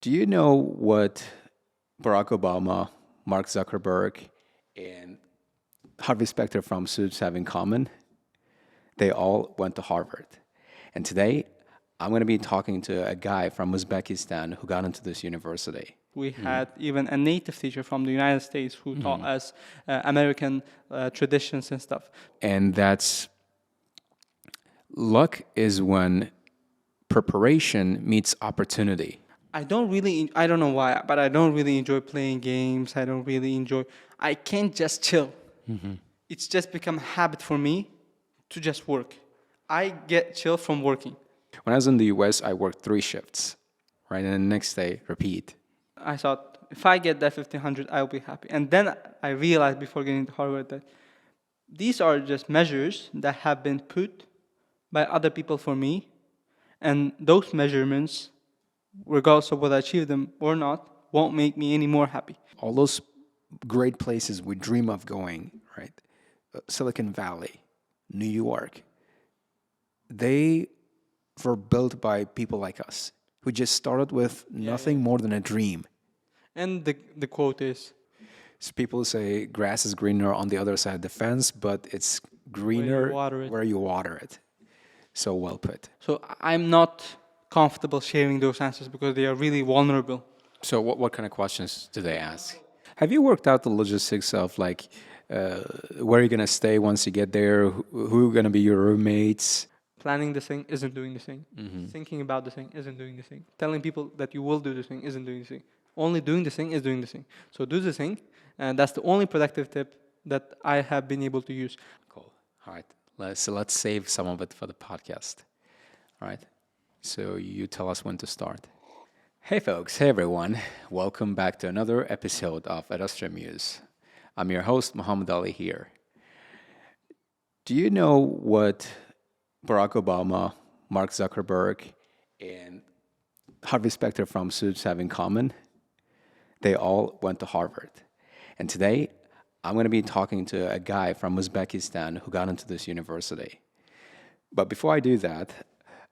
Do you know what Barack Obama, Mark Zuckerberg, and Harvey Specter from Suits have in common? They all went to Harvard. And today, I'm going to be talking to a guy from Uzbekistan who got into this university. We had even a native teacher from the United States who taught us American traditions and stuff. And that's luck is when preparation meets opportunity. I don't know why, but I don't really enjoy playing games. I can't just chill. It's just become a habit for me to just work. I get chill from working. When I was in the US, I worked 3 shifts, right? And the next day, repeat. I thought, if I get that 1500, I'll be happy. And then I realized before getting to Harvard that these are just measures that have been put by other people for me. And those measurements, regardless of whether I achieve them or not, won't make me any more happy. All those great places we dream of going, right? Silicon Valley, New York, they were built by people like us who just started with nothing more than a dream. And the quote is, So people say grass is greener on the other side of the fence, but it's greener where you water it. So well put. So I'm not comfortable sharing those answers because they are really vulnerable. So what kind of questions do they ask? Have you worked out the logistics of like where you're going to stay once you get there? Who are going to be your roommates? Planning the thing isn't doing the thing. Thinking about the thing isn't doing the thing. Telling people that you will do the thing isn't doing the thing. Only doing the thing is doing the thing. So do the thing, and that's the only productive tip that I have been able to use. Cool. All right. Let's save some of it for the podcast. All right. So you tell us when to start. Hey folks, hey everyone. Welcome back to another episode of Astra Muse. I'm your host, Muhammad Ali here. Do you know what Barack Obama, Mark Zuckerberg, and Harvey Specter from Suits have in common? They all went to Harvard. And today, I'm going to be talking to a guy from Uzbekistan who got into this university. But before I do that,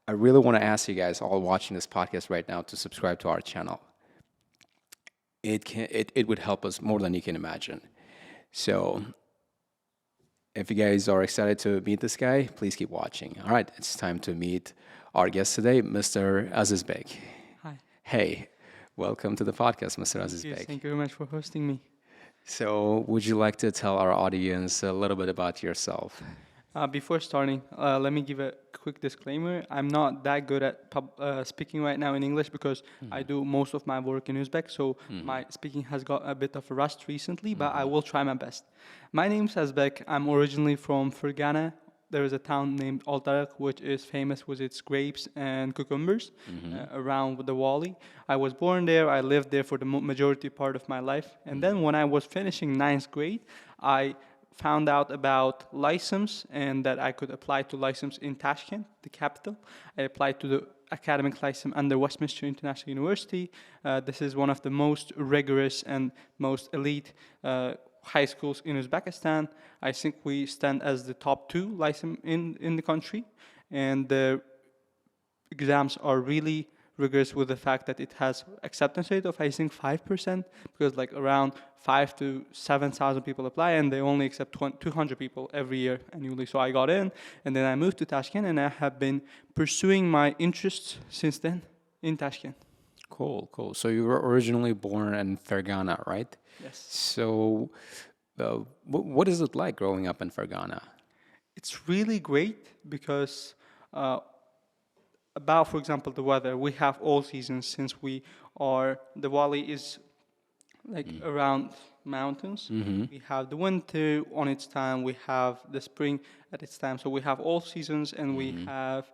I really want to ask you guys all watching this podcast right now to subscribe to our channel. It would help us more than you can imagine. So if you guys are excited to meet this guy, please keep watching. All right, it's time to meet our guest today, Mr. Azizbek. Hi. Hey, welcome to the podcast, Mr. Azizbek. Thank you very much for hosting me. So would you like to tell our audience a little bit about yourself? Before starting, let me give a quick disclaimer. I'm not that good at speaking right now in English because I do most of my work in Uzbek, so my speaking has got a bit of a rust recently, but I will try my best. My name's Azizbek. I'm originally from Fergana. There is a town named Altarak, which is famous with its grapes and cucumbers around the Wali. I was born there. I lived there for the majority part of my life. And then when I was finishing 9th grade, I found out about license and that I could apply to license in Tashkent, the capital. I applied to the academic license under Westminster International University. This is one of the most rigorous and most elite high schools in Uzbekistan. I think we stand as the top 2 license in the country, and the exams are really rigorous with the fact that it has acceptance rate of I think 5%, because like around 5 to 7,000 people apply and they only accept 200 people every year annually. So I got in, and then I moved to Tashkent, and I have been pursuing my interests since then in Tashkent. Cool. So you were originally born in Fergana, right? Yes. So what is it like growing up in Fergana? It's really great because for example, the weather, we have all seasons since the Wali is like around mountains. We have the winter on its time, we have the spring at its time. So we have all seasons, and we have,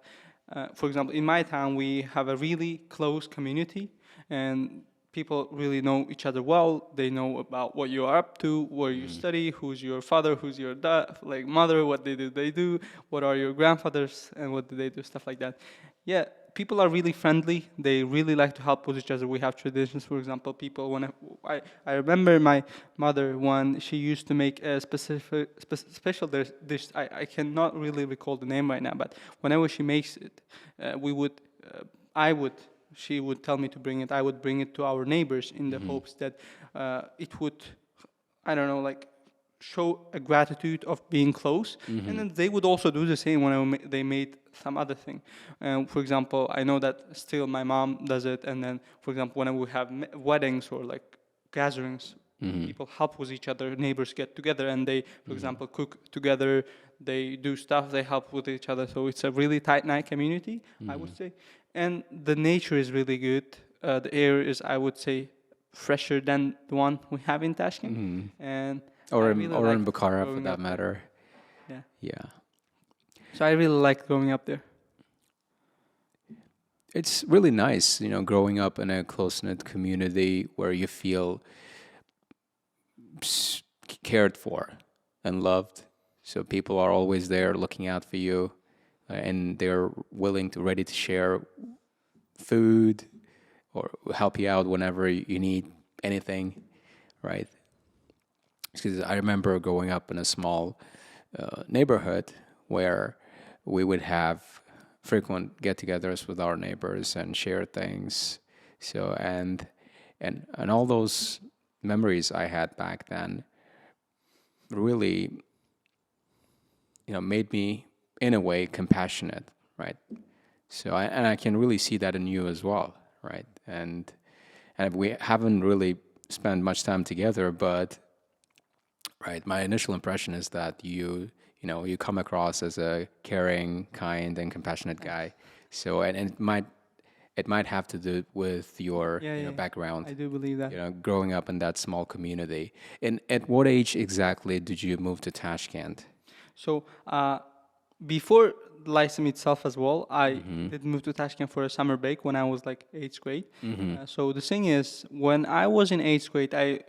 for example, in my town, we have a really close community, and people really know each other well. They know about what you are up to, where you study, who's your father, who's your mother, what they do, what are your grandfathers, and what do they do, stuff like that. Yeah, people are really friendly. They really like to help with each other. We have traditions, for example, I remember my mother when she used to make a special dish. I cannot really recall the name right now, but whenever she makes it, I would she would tell me to bring it. I would bring it to our neighbors in the hopes that it would, I don't know, like show a gratitude of being close. And then they would also do the same when they made some other thing. For example, I know that still my mom does it. And then, for example, when we have weddings or like gatherings, people help with each other. Neighbors get together and they, for example, cook together. They do stuff. They help with each other. So it's a really tight-knit community, I would say. And the nature is really good. The air is, I would say, fresher than the one we have in Tashkent. And Or I in, really or in liked Bukhara, for growing that up there. matter. Yeah. Yeah. So I really liked growing up there. It's really nice, growing up in a close-knit community where you feel cared for and loved. So people are always there looking out for you, and they're ready to share food or help you out whenever you need anything, right? Because I remember growing up in a small neighborhood where we would have frequent get-togethers with our neighbors and share things. So and all those memories I had back then really, made me in a way compassionate, right? So I can really see that in you as well, right? And we haven't really spent much time together, but right, my initial impression is that you come across as a caring, kind, and compassionate guy. So and it might have to do with your background. I do believe that. Growing up in that small community. And at what age exactly did you move to Tashkent? So before Lyceum itself as well, I did move to Tashkent for a summer break when I was like 8th grade. So the thing is, when I was in 8th grade, I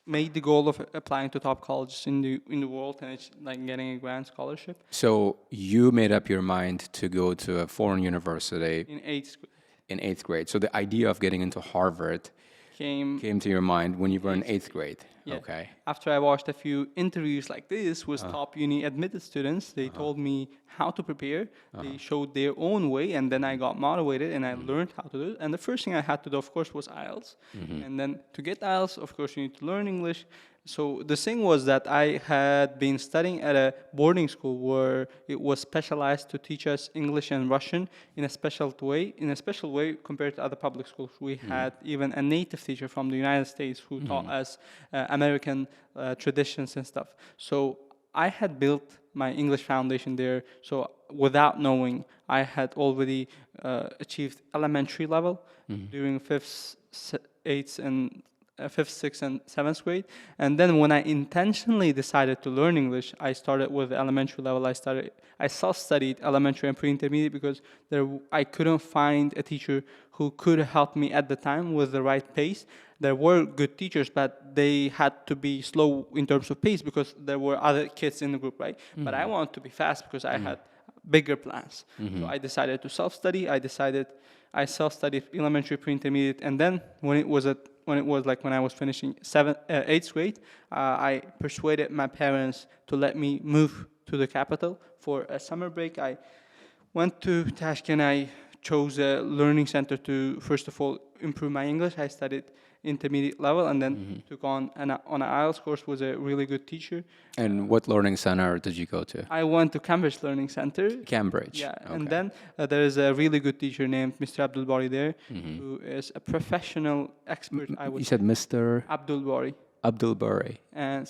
made the goal of applying to top colleges in the world, and it's like getting a grand scholarship. So you made up your mind to go to a foreign university In 8th grade. in 8th grade. So the idea of getting into Harvard Came to your mind when you were in 8th grade. Yeah. Okay. After I watched a few interviews like this with top uni admitted students, they told me how to prepare. They showed their own way, and then I got motivated and I learned how to do it. And the first thing I had to do, of course, was IELTS. And then to get IELTS, of course, you need to learn English. So the thing was that I had been studying at a boarding school where it was specialized to teach us English and Russian in a special way compared to other public schools. We had even a native teacher from the United States who taught us American traditions and stuff. So I had built my English foundation there. So without knowing, I had already achieved elementary level during 5th, 6th, and 7th grade. And then when I intentionally decided to learn English, I started with elementary level. I self-studied elementary and pre-intermediate because I couldn't find a teacher who could help me at the time with the right pace. There were good teachers, but they had to be slow in terms of pace because there were other kids in the group, right? But I wanted to be fast because I had bigger plans. So I decided to self-study. I self-studied elementary, pre-intermediate, and then when I was finishing 8th grade, I persuaded my parents to let me move to the capital for a summer break. I went to Tashkent. I chose a learning center to, first of all, improve my English. I studied intermediate level and then took on an IELTS course with a really good teacher. And what learning center did you go to? I went to Cambridge Learning Center. Cambridge. Yeah, Okay. and then there is a really good teacher named Mr. Abdul Bari there, who is a professional expert, I would You say. said Mr. Abdul Bari. Abdul Bari. And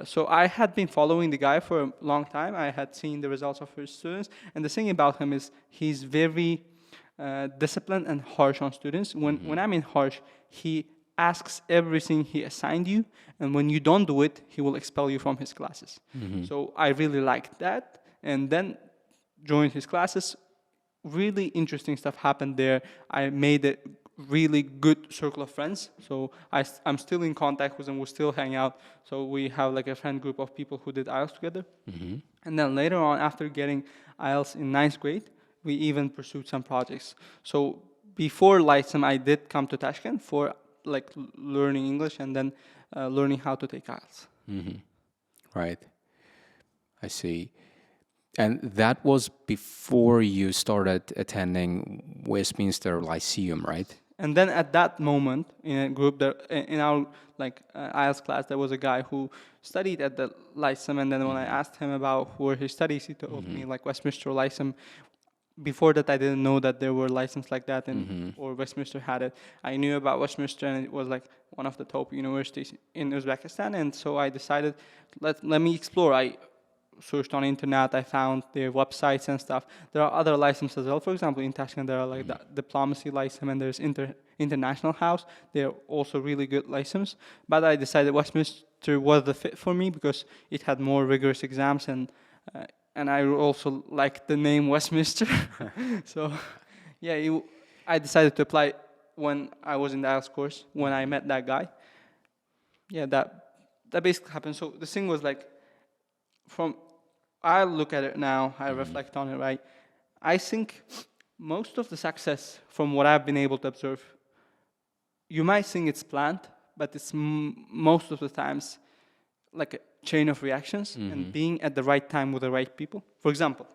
so I had been following the guy for a long time. I had seen the results of his students. And the thing about him is he's very disciplined and harsh on students. When I mean harsh, he asks everything he assigned you. And when you don't do it, he will expel you from his classes. So I really liked that. And then joined his classes. Really interesting stuff happened there. I made a really good circle of friends. So I'm still in contact with them. We still hang out. So we have like a friend group of people who did IELTS together. And then later on, after getting IELTS in 9th grade, we even pursued some projects. So before Lyceum, I did come to Tashkent for like learning English and then learning how to take IELTS. Right. I see. And that was before you started attending Westminster Lyceum, right? And then at that moment, in a group that in our IELTS class, there was a guy who studied at the Lyceum. And then when I asked him about where he studies, he told me like Westminster Lyceum. Before that, I didn't know that there were licenses like that, and or Westminster had it. I knew about Westminster, and it was like one of the top universities in Uzbekistan. And so I decided, let me explore. I searched on internet. I found their websites and stuff. There are other licenses as well. For example, in Tashkent, there are like the Diplomacy license, and there's International House. They're also really good licenses. But I decided Westminster was the fit for me because it had more rigorous exams, and I also like the name Westminster. So, yeah, I decided to apply when I was in the IELTS course, when I met that guy. Yeah, that basically happened. So the thing was like, I look at it now, I reflect on it, right? I think most of the success, from what I've been able to observe, you might think it's planned, but it's most of the times like a chain of reactions and being at the right time with the right people. For example,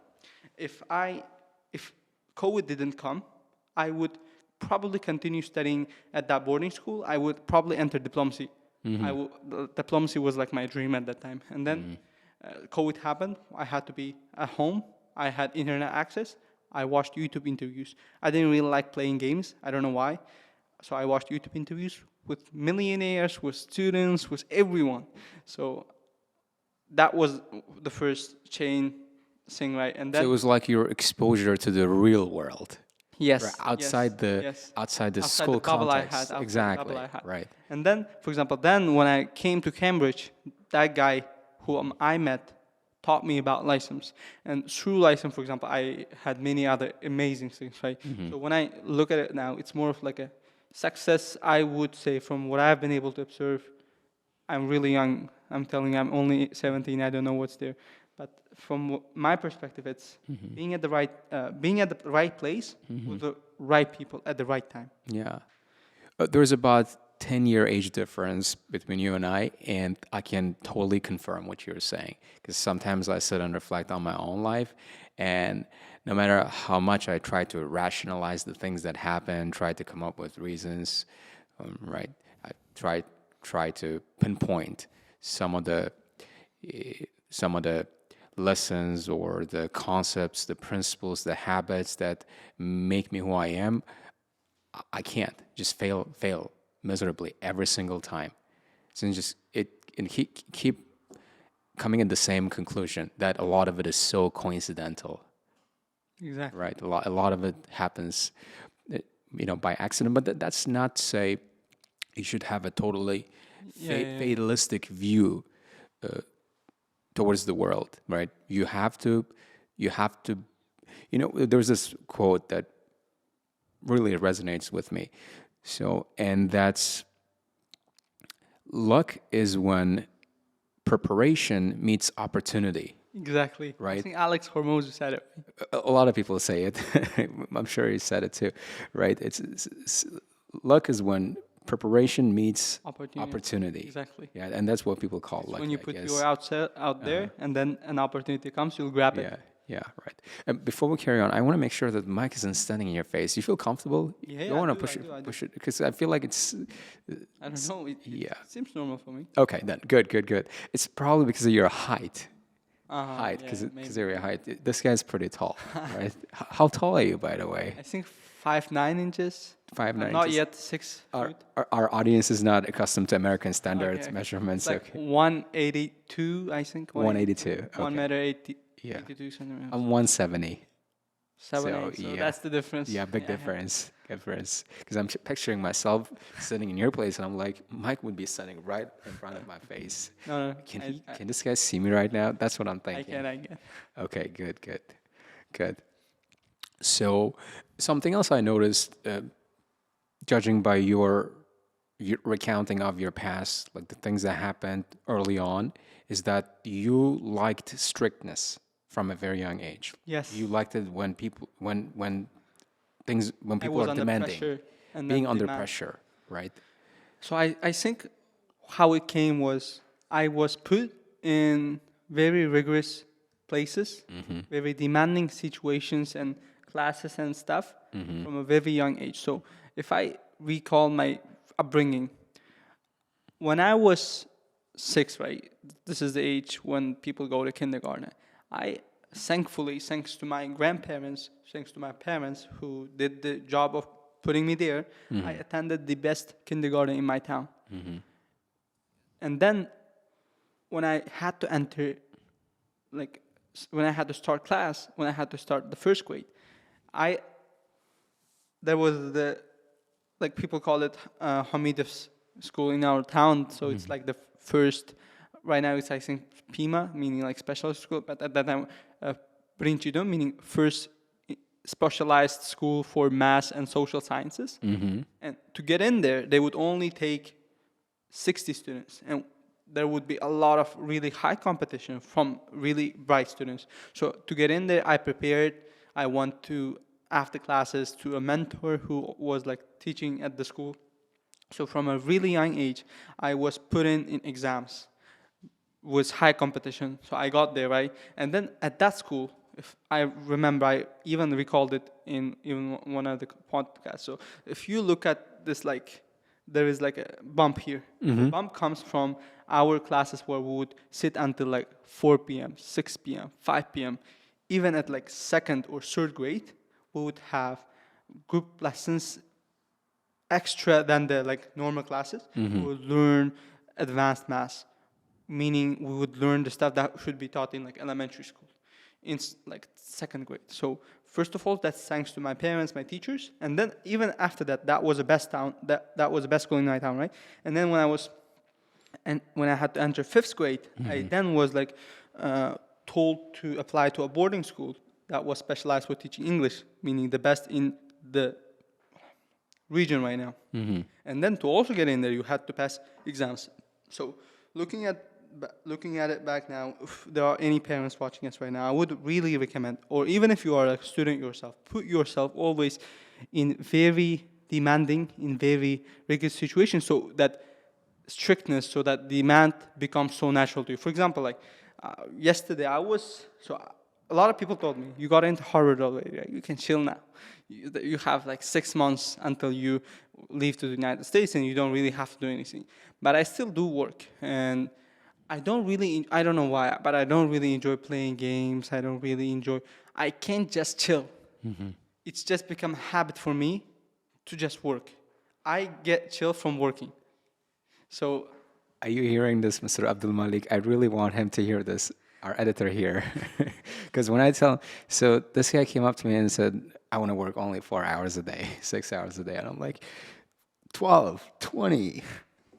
if COVID didn't come, I would probably continue studying at that boarding school. I would probably enter diplomacy. Diplomacy was like my dream at that time. And then COVID happened. I had to be at home. I had internet access. I watched YouTube interviews. I didn't really like playing games. I don't know why. So I watched YouTube interviews with millionaires, with students, with everyone. So that was the first chain thing, right? And then So it was like your exposure to the real world. yes, Right, outside outside the school the bubble I context. had, outside the Exactly. bubble I had. Right. And then, for example, then when I came to Cambridge, that guy who I met taught me about license. And through license, for example, I had many other amazing things, right? So when I look at it now, it's more of like a success, I would say, from what I've been able to observe. I'm really young. I'm telling you, I'm only 17. I don't know what's there. But from my perspective, it's being at the right place with the right people at the right time. Yeah. There's about 10-year age difference between you and I can totally confirm what you're saying. Because sometimes I sit and reflect on my own life, and no matter how much I try to rationalize the things that happen, try to come up with reasons, right? I try to pinpoint some of the lessons or the concepts, the principles, the habits that make me who I am. I can't. Just fail miserably every single time. So keep coming at the same conclusion that a lot of it is so coincidental. Exactly. Right. A lot of it happens, by accident. But that's not to say you should have a totally fatalistic view towards the world. Right. You have to. There's this quote that really resonates with me. So, and that's, luck is when preparation meets opportunity. Exactly. Right. I think Alex Hormozy said it. A lot of people say it. I'm sure he said it too, right? It's luck is when preparation meets opportunity. Exactly. Yeah, and that's what people call luck. When you put your out there, and then an opportunity comes, you'll grab it. Yeah, right. And before we carry on, I want to make sure that the mic isn't standing in your face. You feel comfortable? Yeah, you want to push it, because I feel like it's. I don't know. It seems normal for me. Okay, then good. It's probably because of your height. Height, because of your height. This guy's pretty tall, right? How tall are you, by the way? I think 5'9" inches. 5'9". Not yet 6 feet. Our audience is not accustomed to American standards measurements. It's like 182, I think. 182. Okay. 1 meter 82 centimeters. I'm 170. So that's the difference. Yeah, big difference. Because I'm picturing myself sitting in your place, and I'm like, Mike would be sitting right in front of my face. No. Can this guy see me right now? That's what I'm thinking. I can. Okay, good. So something else I noticed, judging by your recounting of your past, like the things that happened early on, is that you liked strictness from a very young age. Yes. You liked it when people are demanding, being under pressure, right? So I think how it came was I was put in very rigorous places, very demanding situations and classes and stuff from a very young age. So if I recall my upbringing, when I was 6, right, this is the age when people go to kindergarten. I thankfully, thanks to my grandparents, thanks to my parents who did the job of putting me there, I attended the best kindergarten in my town. And then when I had to enter, like, when I had to start class, when I had to start the first grade, there was the, like people call it Hamidov's school in our town. So it's like the first, right now it's I think PIMA, meaning like special school, but at that time, Princido, meaning first specialized school for math and social sciences. And to get in there, they would only take 60 students. And there would be a lot of really high competition from really bright students. So to get in there, I prepared. I went to after classes to a mentor who was like teaching at the school. So from a really young age, I was put in exams with high competition. So I got there, right? And then at that school, if I remember, I even recalled it in one of the podcasts. So if you look at this, like, there is like a bump here. The bump comes from our classes where we would sit until like 4 p.m., 6 p.m., 5 p.m. Even at like second or third grade, we would have group lessons extra than the like normal classes. We would learn advanced math, meaning we would learn the stuff that should be taught in like elementary school, in like second grade. So first of all, that's thanks to my parents, my teachers, and then even after that, that was the best town. That was the best school in my town, right? And then when I had to enter fifth grade, I then was like told to apply to a boarding school that was specialized for teaching English, meaning the best in the region right now. And then to also get in there, you had to pass exams. So looking at it back now, if there are any parents watching us right now, I would really recommend, or even if you are a student yourself, put yourself always in very demanding, in very rigorous situations, so that strictness, so that demand becomes so natural to you. For example, like yesterday, a lot of people told me, you got into Harvard already, right? You can chill now. You have like 6 months until you leave to the United States, and you don't really have to do anything. But I still do work, and I don't know why, but I don't really enjoy playing games. I can't just chill. It's just become a habit for me to just work. I get chill from working. So, are you hearing this, Mr. Abdul Malik? I really want him to hear this, our editor here. Because when I tell, so this guy came up to me and said, I want to work only 4 hours a day, 6 hours a day. And I'm like, 12, 20.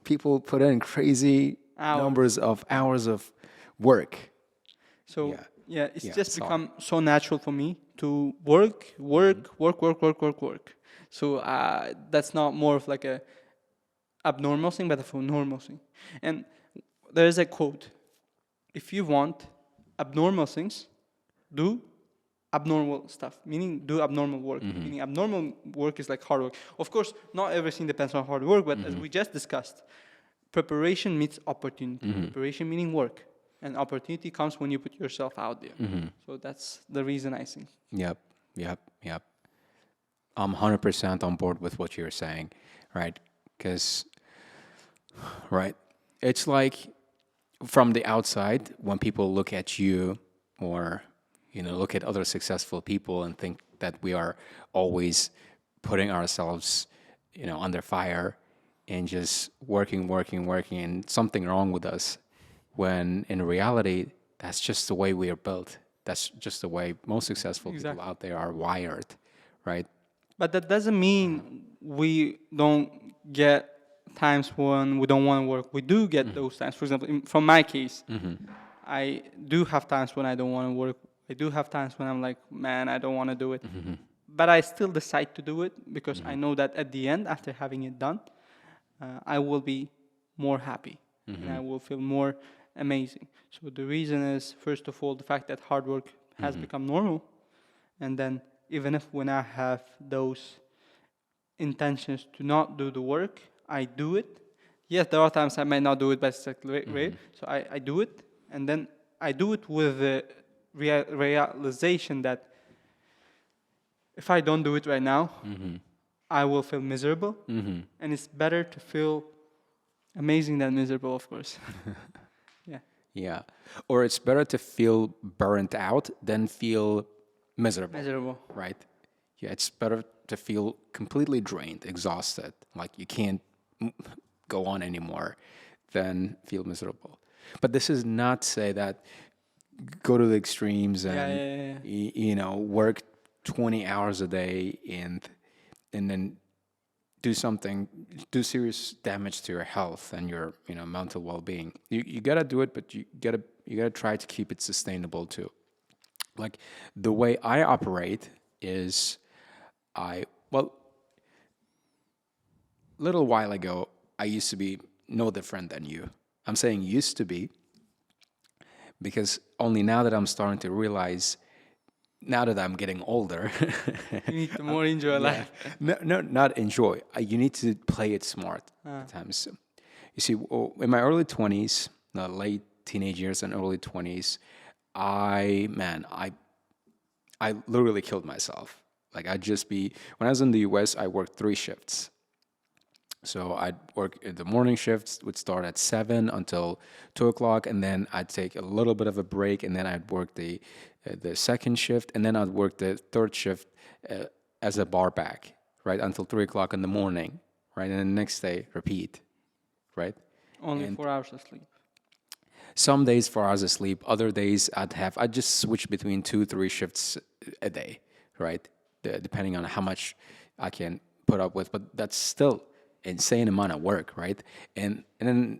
People put in crazy numbers of hours of work. So, it's just become so natural for me to work. So that's not more of like a abnormal thing, but a normal thing. And there is a quote: if you want abnormal things, do abnormal stuff, meaning do abnormal work. Meaning abnormal work is like hard work. Of course, not everything depends on hard work, but as we just discussed, preparation meets opportunity. Preparation meaning work. And opportunity comes when you put yourself out there. So that's the reason I think. Yep. I'm 100% on board with what you're saying, right? Because, right, it's like from the outside, when people look at you or, look at other successful people and think that we are always putting ourselves, under fire and just working, and something wrong with us, when in reality, that's just the way we are built. That's just the way most successful people out there are wired, right? But that doesn't mean we don't get times when we don't want to work. We do get those times. For example, from my case, I do have times when I don't want to work. I do have times when I'm like, man, I don't want to do it. But I still decide to do it because I know that at the end, after having it done, I will be more happy and I will feel more amazing. So the reason is, first of all, the fact that hard work has become normal. And then even if when I have those intentions to not do the work, I do it. Yes, there are times I might not do it, but it's like great. So I do it, and then I do it with the realization that if I don't do it right now, I will feel miserable. And it's better to feel amazing than miserable, of course. Yeah. Yeah. Or it's better to feel burnt out than feel miserable. Miserable. Right? Yeah, it's better to feel completely drained, exhausted, like you can't go on anymore, than feel miserable. But this is not to say that go to the extremes and you know, work 20 hours a day and then do serious damage to your health and your, you know, mental well-being. You gotta do it, but you gotta try to keep it sustainable too. Like the way I operate is little while ago, I used to be no different than you. I'm saying used to be because only now that I'm starting to realize, now that I'm getting older, You need to more enjoy life. no, not enjoy. You need to play it smart at times. You see, in my early 20s, late teenage years and early 20s, I literally killed myself. Like when I was in the US, I worked 3 shifts. So I'd work in the morning shifts, would start at 7 until 2 o'clock, and then I'd take a little bit of a break, and then I'd work the second shift, and then I'd work the third shift as a bar back, right, until 3 o'clock in the morning, right, and then the next day, repeat, right? Only 4 hours of sleep. Some days 4 hours of sleep, other days I'd just switch between 2-3 shifts a day, right, depending on how much I can put up with, but that's still insane amount of work, right? And then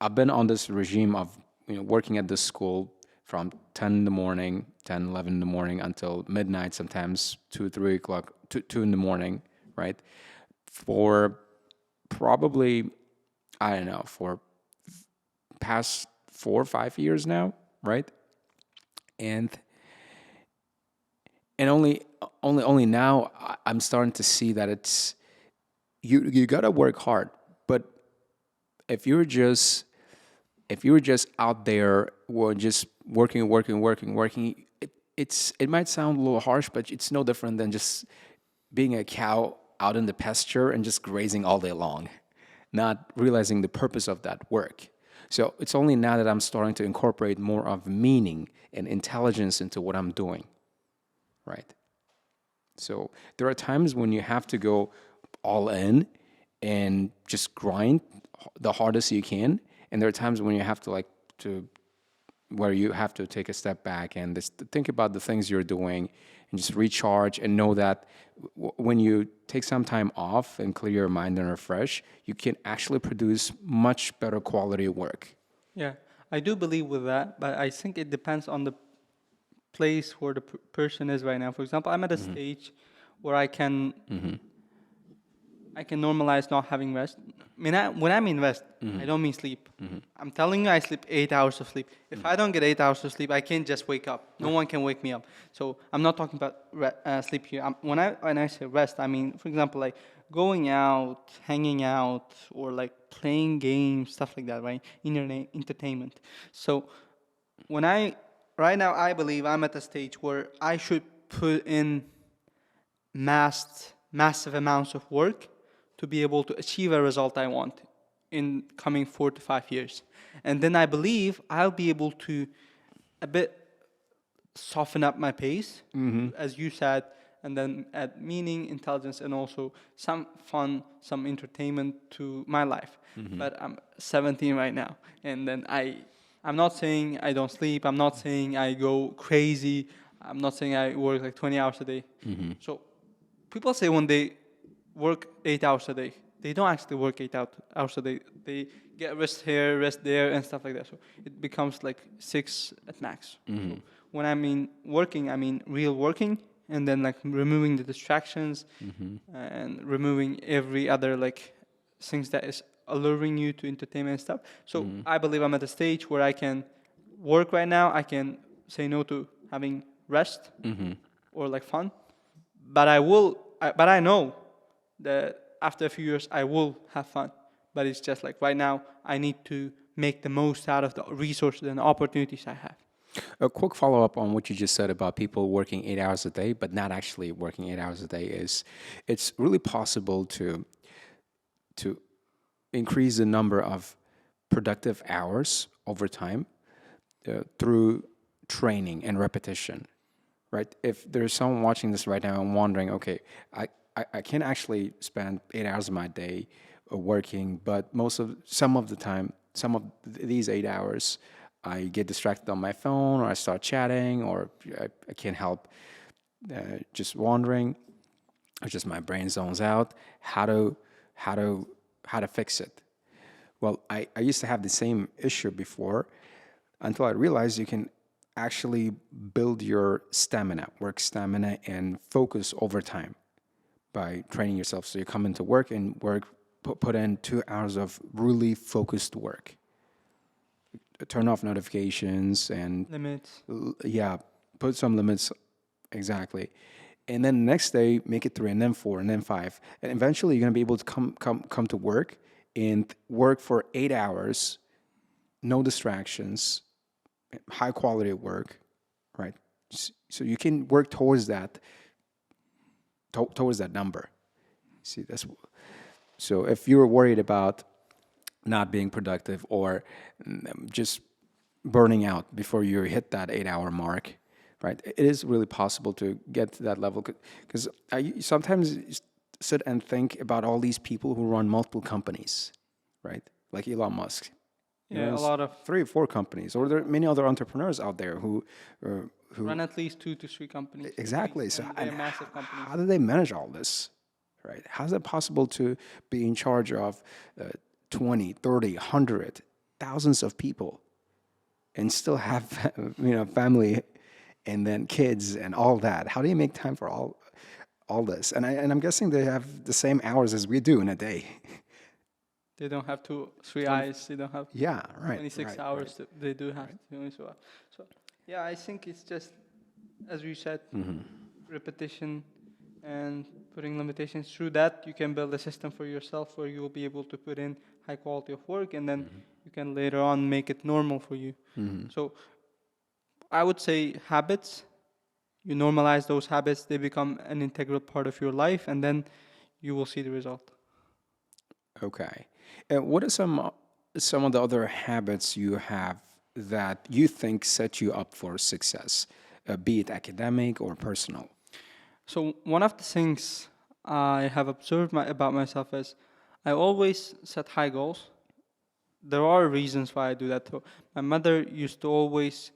I've been on this regime of, you know, working at this school from 10 in the morning, 10, 11 in the morning until midnight, sometimes 2, 3 o'clock, 2 in the morning, right? For probably, I don't know, for past 4 or 5 years now, right? And only now I'm starting to see that it's, you gotta work hard, but if you're just out there or just working, it might sound a little harsh, but it's no different than just being a cow out in the pasture and just grazing all day long, not realizing the purpose of that work. So it's only now that I'm starting to incorporate more of meaning and intelligence into what I'm doing, right? So there are times when you have to go all in and just grind the hardest you can, and there are times when you have to take a step back and just think about the things you're doing and just recharge and know that when you take some time off and clear your mind and refresh, you can actually produce much better quality work. Yeah, I do believe with that, but I think it depends on the place where the person is right now. For example, I'm at a stage where I can normalize not having rest. When I mean rest, I don't mean sleep. I'm telling you, I sleep 8 hours of sleep. If I don't get 8 hours of sleep, I can't just wake up. No one can wake me up. So I'm not talking about sleep here. When I say rest, I mean, for example, like going out, hanging out, or like playing games, stuff like that, right? Entertainment. So right now, I believe I'm at a stage where I should put in massive amounts of work to be able to achieve a result I want in coming 4 to 5 years. And then I believe I'll be able to a bit soften up my pace, as you said, and then add meaning, intelligence, and also some fun, some entertainment to my life. But I'm 17 right now, and then I'm not saying I don't sleep, I'm not saying I go crazy, I'm not saying I work like 20 hours a day. So people say when they work 8 hours a day, they don't actually work 8 hours a day. They get rest here, rest there, and stuff like that. So it becomes like 6 at max. So when I mean working, I mean real working, and then like removing the distractions and removing every other like things that is alluring you to entertainment and stuff. So I believe I'm at a stage where I can work right now. I can say no to having rest or like fun, but I know that after a few years I will have fun. But it's just like right now I need to make the most out of the resources and opportunities I have. A quick follow up on what you just said about people working 8 hours a day, but not actually working 8 hours a day is it's really possible to increase the number of productive hours over time through training and repetition, right? If there's someone watching this right now and wondering, okay, I can actually spend 8 hours of my day working, but some of the time, these 8 hours, I get distracted on my phone, or I start chatting, or I can't help just wandering, or just my brain zones out. How to fix it? Well, I used to have the same issue before until I realized you can actually build your stamina, work stamina, and focus over time by training yourself. So you come into work and put in 2 hours of really focused work. Turn off notifications and Limits. yeah, put some limits, exactly. And then the next day, make it 3, and then 4, and then 5, and eventually you're gonna be able to come to work and work for 8 hours, no distractions, high quality work, right? So you can work towards that number. See, so if you're worried about not being productive or just burning out before you hit that 8 hour mark, right? It is really possible to get to that level, because I sometimes sit and think about all these people who run multiple companies, right? Like Elon Musk. He Yeah, a runs lot of 3 or 4 companies, or there are many other entrepreneurs out there who run at least 2 to 3 companies. exactly. So And they're massive companies. how do they manage all this, right? How is it possible to be in charge of 20, 30, 100, thousands of people and still have family and then kids and all that? How do you make time for all this? And I'm guessing they have the same hours as we do in a day. They don't have 3 eyes. They don't have Yeah, right. 26 right, hours. They do have 24 hours. So, yeah, I think it's just, as you said, repetition and putting limitations. Through that, you can build a system for yourself where you will be able to put in high quality of work, and then you can later on make it normal for you. So I would say habits, you normalize those habits, they become an integral part of your life, and then you will see the result. Okay. And what are some of the other habits you have that you think set you up for success, be it academic or personal? So one of the things I have observed about myself is I always set high goals. There are reasons why I do that. So my mother used to always.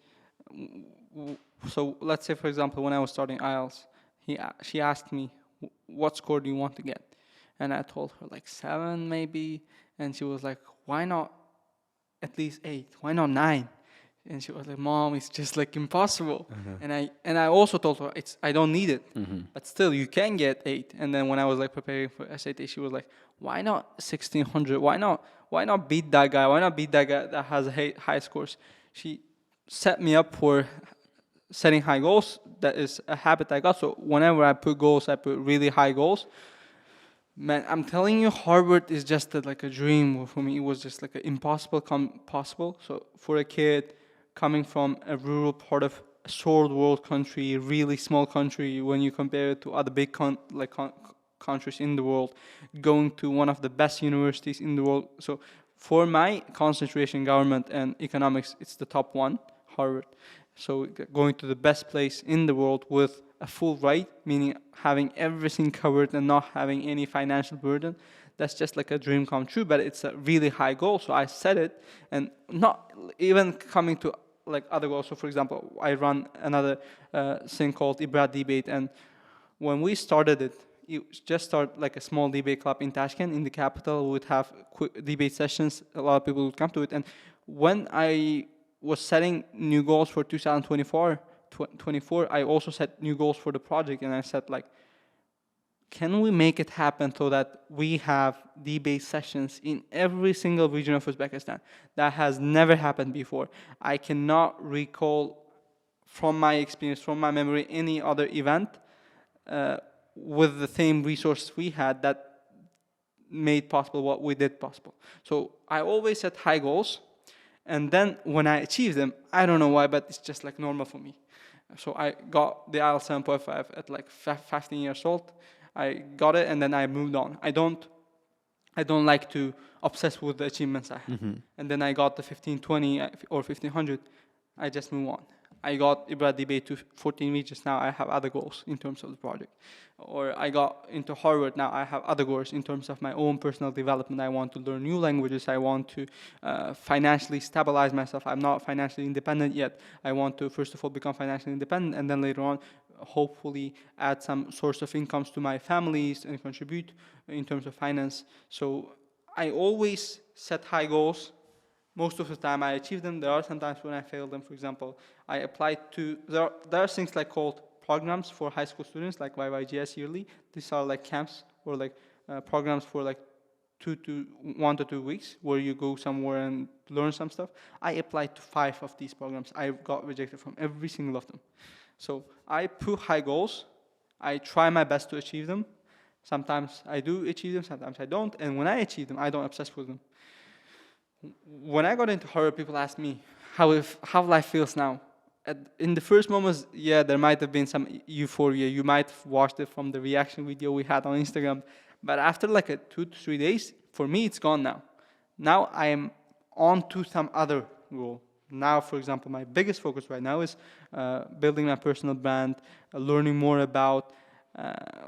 So let's say, for example, when I was starting IELTS, she asked me, "What score do you want to get?" And I told her like 7 maybe, and she was like, "Why not at least 8? Why not 9?" And she was like, "Mom, it's just like impossible." And I also told her I don't need it, but still you can get 8. And then when I was like preparing for SAT, she was like, "Why not 1600? Why not beat that guy? Why not beat that guy that has high scores?" She set me up for setting high goals. That is a habit I got. So whenever I put goals, I put really high goals. Man, I'm telling you, Harvard is just like a dream for me. It was just like an impossible possible. So for a kid coming from a rural part of a third world country, really small country, when you compare it to other big countries in the world, going to one of the best universities in the world. So for my concentration, government and economics, it's the top one, Harvard. So going to the best place in the world with a full right, meaning having everything covered and not having any financial burden, that's just like a dream come true, but it's a really high goal. So I set it, and not even coming to like other goals. So for example, I run another thing called Ibrat Debate, and when we started it, just started like a small debate club in Tashkent, in the capital. We would have quick debate sessions. A lot of people would come to it, and when I was setting new goals for 2024, I also set new goals for the project, and I said like, can we make it happen so that we have debate sessions in every single region of Uzbekistan? That has never happened before. I cannot recall from my experience, from my memory, any other event with the same resources we had that made possible what we did possible. So I always set high goals, And then when I achieve them, I don't know why, but it's just like normal for me. So I got the IELTS 7.5 at like 15 years old. I got it, and then I moved on. I don't like to obsess with the achievements I have. And then I got the 1520 or 1500. I just move on. I got Ibra debate to 14 weeks. Just now I have other goals in terms of the project. Or I got into Harvard. Now I have other goals in terms of my own personal development. I want to learn new languages. I want to financially stabilize myself. I'm not financially independent yet. I want to, first of all, become financially independent, and then later on, hopefully add some source of incomes to my families and contribute in terms of finance. So I always set high goals. Most of the time I achieve them. There are some times when I fail them. For example, I applied to, there are things like called programs for high school students, like YYGS yearly. These are like camps or like programs for like 1 to 2 weeks where you go somewhere and learn some stuff. I applied to 5 of these programs. I got rejected from every single of them. So I put high goals. I try my best to achieve them. Sometimes I do achieve them, sometimes I don't. And when I achieve them, I don't obsess with them. When I got into horror, people asked me how life feels now. In the first moments, yeah, there might have been some euphoria. You might have watched it from the reaction video we had on Instagram. But after like 2 to 3 days, for me, it's gone now. Now I am on to some other goal. Now, for example, my biggest focus right now is building my personal brand, learning more about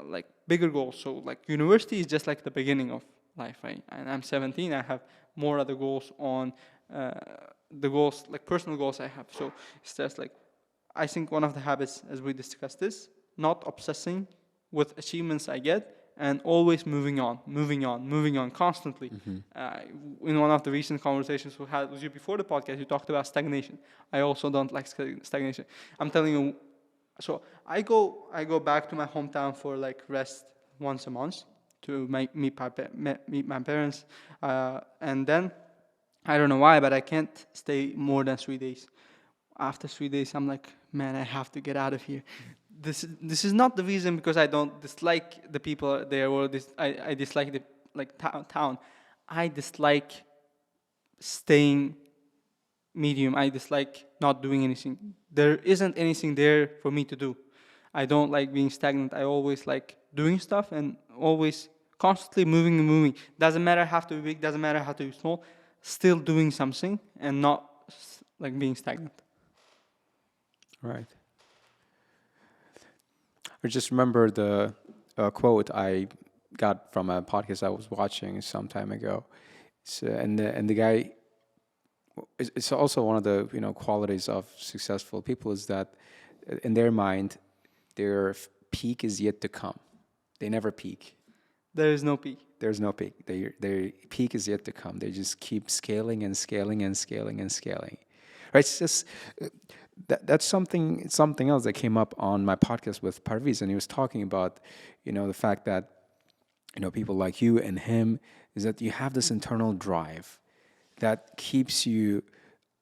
like bigger goals. So like university is just like the beginning of life, right? And I'm 17. I have more other goals on the goals, like personal goals I have. So it's just like, I think one of the habits, as we discussed, is not obsessing with achievements I get, and always moving on constantly. In one of the recent conversations we had with you before the podcast, you talked about stagnation. I also don't like stagnation. I'm telling you, so I go back to my hometown for like rest once a month to meet my parents, and then I don't know why, but I can't stay more than 3 days. After 3 days, I'm like, man, I have to get out of here. This is not the reason because I don't dislike the people there, or I dislike the town. I dislike staying medium. I dislike not doing anything. There isn't anything there for me to do. I don't like being stagnant. I always like doing stuff and always constantly moving. Doesn't matter how to be big, doesn't matter how to be small. Still doing something and not like being stagnant. Right. I just remember the quote I got from a podcast I was watching some time ago. And the guy, it's also one of the qualities of successful people is that in their mind, their peak is yet to come. They never peak. There is no peak. There's no peak. Their peak is yet to come. They just keep scaling and scaling and scaling and scaling. Right? It's just that's something else that came up on my podcast with Parviz, and he was talking about the fact that people like you and him is that you have this internal drive that keeps you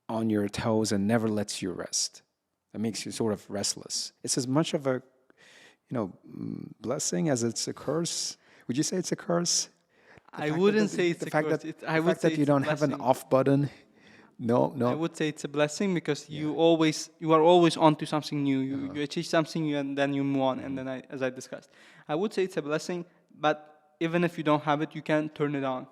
on your toes and never lets you rest. That makes you sort of restless. It's as much of a blessing as it's a curse. Would you say it's a curse? I wouldn't say it's a curse. I would say you don't have an off button. No. I would say it's a blessing because you are always onto something new. You achieve something and then you move on. And then as I discussed, I would say it's a blessing. But even if you don't have it, you can turn it on.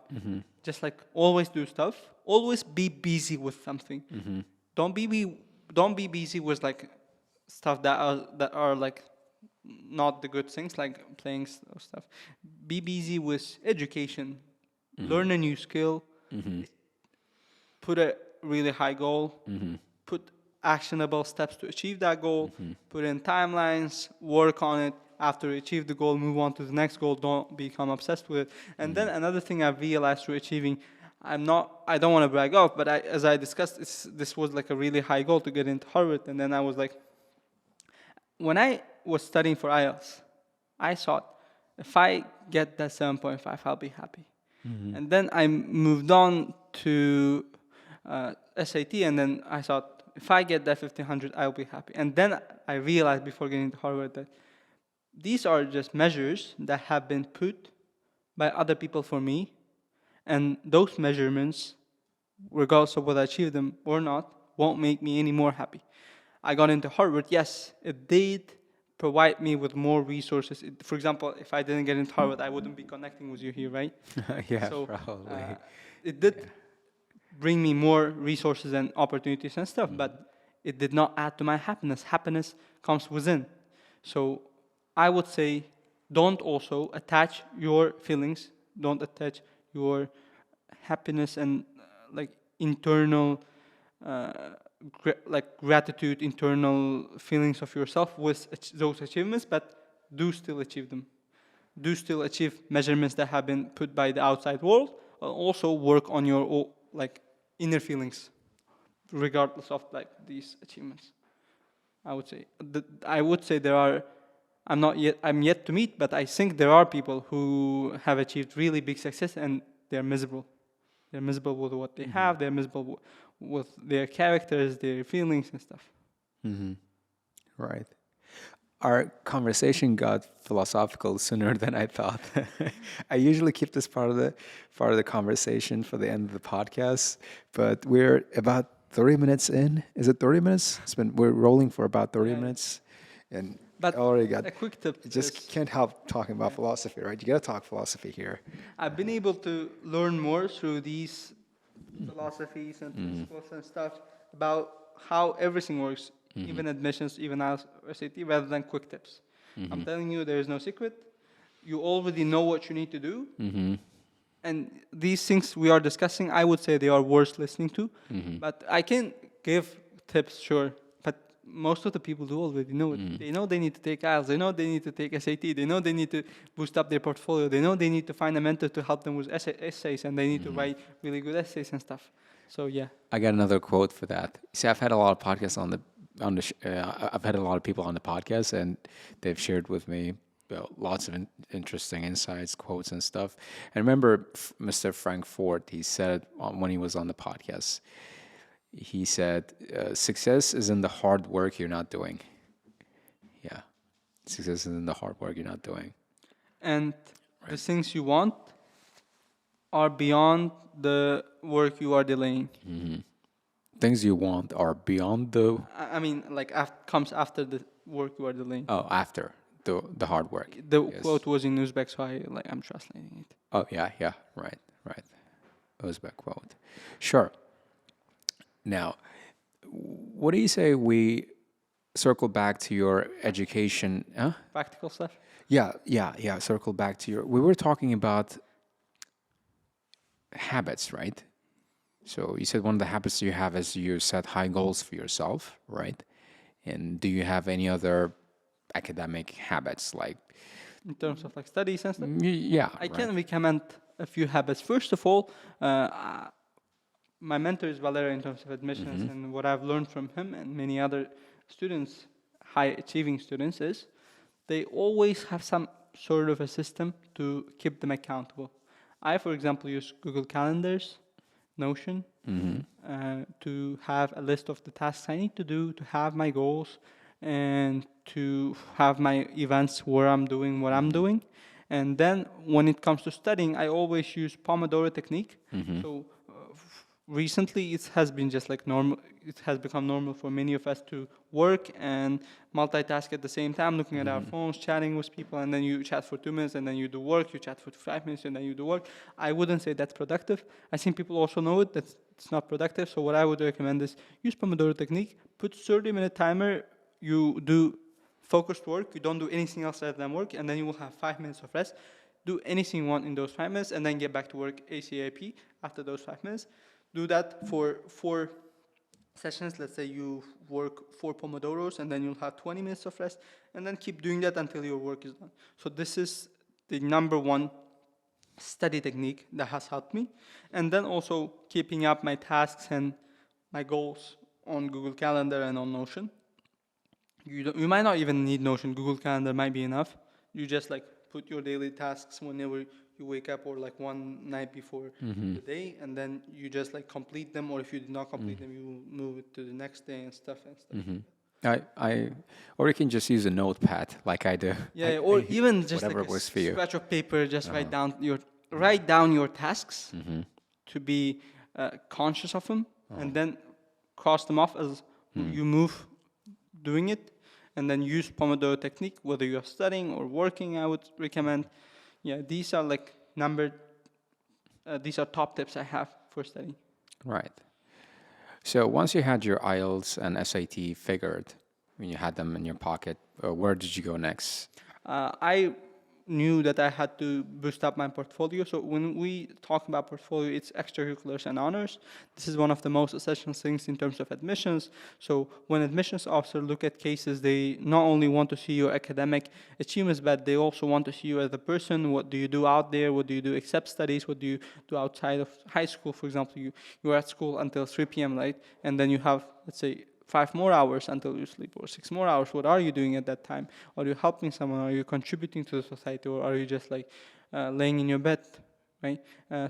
Just like always do stuff. Always be busy with something. Don't be busy with like stuff that are like not the good things, like playing stuff. Be busy with education. Learn a new skill. Put a really high goal. Put actionable steps to achieve that goal. Put in timelines. Work on it. After you achieve the goal, move on to the next goal. Don't become obsessed with it. And then another thing I've realized through achieving, I don't want to brag off, but as I discussed, this was like a really high goal to get into Harvard. And then I was like, when I was studying for IELTS, I thought, if I get that 7.5, I'll be happy. And then I moved on to SAT, and then I thought, if I get that 1500, I'll be happy. And then I realized before getting to Harvard that these are just measures that have been put by other people for me, and those measurements regardless of whether I achieve them or not, won't make me any more happy. I got into Harvard, yes, it did provide me with more resources. For example, if I didn't get into Harvard, I wouldn't be connecting with you here, right? Yeah, So probably. it did bring me more resources and opportunities and stuff, but it did not add to my happiness. Happiness comes within. So I would say don't also attach your feelings, don't attach your happiness and like internal like gratitude, internal feelings of yourself with those achievements, but do still achieve them. Do still achieve measurements that have been put by the outside world. Also work on your like inner feelings, regardless of like these achievements. I would say there are. I'm yet to meet, but I think there are people who have achieved really big success and they're miserable. They're miserable with what they have. They're miserable with their characters, their feelings and stuff. Right. Our conversation got philosophical sooner than I thought. I usually keep this part of the conversation for the end of the podcast, but we're about 30 minutes in. Is it 30 minutes? We're rolling for about 30 minutes, and But I already got. a quick tip You just is can't help talking about philosophy, right? You got to talk philosophy here. I've been able to learn more through these philosophies and principles and stuff about how everything works, even admissions, even SAT, rather than quick tips. I'm telling you, there is no secret. You already know what you need to do. And these things we are discussing, I would say they are worth listening to. But I can give tips, sure. But most of the people do already know it. They know they need to take IELTS. They know they need to take SAT. They know they need to boost up their portfolio. They know they need to find a mentor to help them with essays, and they need to write really good essays and stuff. So yeah. I got another quote for that. See, I've had a lot of podcasts I've had a lot of people on the podcast, and they've shared with me lots of interesting insights, quotes, and stuff. And remember, Mr. Frank Ford, he said when he was on the podcast, he said, "Success is in the hard work you're not doing." Yeah, success is in the hard work you're not doing. And the things you want are beyond the work you are delaying. Things you want are beyond the I mean, like comes after the work you are delaying. after the hard work. The Yes. quote was in Uzbek, so I'm translating it. Oh yeah, right. Uzbek quote. Sure. Now, what do you say we circle back to your education? Huh? Practical stuff. Yeah. Circle back to your. We were talking about habits, right? So you said one of the habits you have is you set high goals for yourself, right? And do you have any other academic habits like? In terms of like studies and stuff. Yeah, I can recommend a few habits. First of all, my mentor is Valeria in terms of admissions, and what I've learned from him and many other students, high achieving students, is they always have some sort of a system to keep them accountable. I, for example, use Google Calendars, Notion, to have a list of the tasks I need to do, to have my goals, and to have my events where I'm doing what I'm doing. And then when it comes to studying, I always use Pomodoro technique. So recently it has been just like normal. It has become normal for many of us to work and multitask at the same time, looking at our phones, chatting with people, and then you chat for 2 minutes, and then you do work, you chat for 5 minutes, and then you do work. I wouldn't say that's productive. I think people also know it, that it's not productive. So what I would recommend is use Pomodoro technique, put 30-minute timer, you do focused work, you don't do anything else other than work, and then you will have 5 minutes of rest. Do anything you want in those 5 minutes, and then get back to work ASAP after those 5 minutes. Do that for 4 sessions. Let's say you work 4 Pomodoros, and then you'll have 20 minutes of rest, and then keep doing that until your work is done. So this is the number one study technique that has helped me. And then also keeping up my tasks and my goals on Google Calendar and on Notion. You might not even need Notion. Google Calendar might be enough. You just like put your daily tasks whenever you wake up, or like one night before the day, and then you just like complete them, or if you did not complete them, you move it to the next day and stuff. Or you can just use a notepad like I do. Yeah, or even just whatever like a works for you. scratch of paper, just write down your tasks to be conscious of them, and then cross them off as you move doing it, and then use Pomodoro technique, whether you're studying or working, I would recommend. Yeah, these are like these are top tips I have for studying. Right. So once you had your IELTS and SAT figured, when you had them in your pocket, where did you go next? I knew that I had to boost up my portfolio. So when we talk about portfolio, it's extracurriculars and honors. This is one of the most essential things in terms of admissions. So when admissions officers look at cases, they not only want to see your academic achievements, but they also want to see you as a person. What do you do out there? What do you do except studies? What do you do outside of high school? For example, you're at school until 3 p.m., right? And then you have, let's say, 5 more hours until you sleep, or 6 more hours. What are you doing at that time? Are you helping someone? Are you contributing to the society? Or are you just like laying in your bed, right?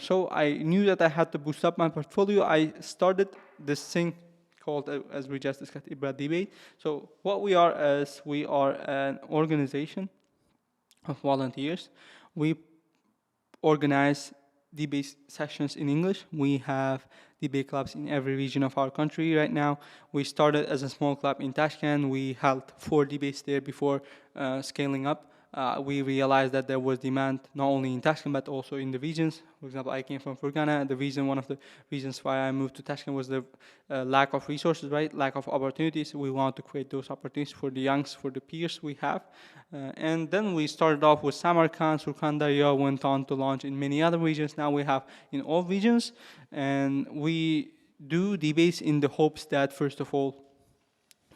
So I knew that I had to boost up my portfolio. I started this thing called, as we just discussed, IBRA Debate. So what we are is, we are an organization of volunteers. We organize debate sessions in English. We have debate clubs in every region of our country right now. We started as a small club in Tashkent. We held 4 debates there before scaling up. We realized that there was demand not only in Tashkent but also in the regions. For example, I came from Fergana. One of the reasons why I moved to Tashkent was the lack of resources, right? Lack of opportunities. We want to create those opportunities for the youngs, for the peers we have. And then we started off with Samarkand, Surkhandarya, went on to launch in many other regions. Now we have in all regions, and we do debates in the hopes that, first of all,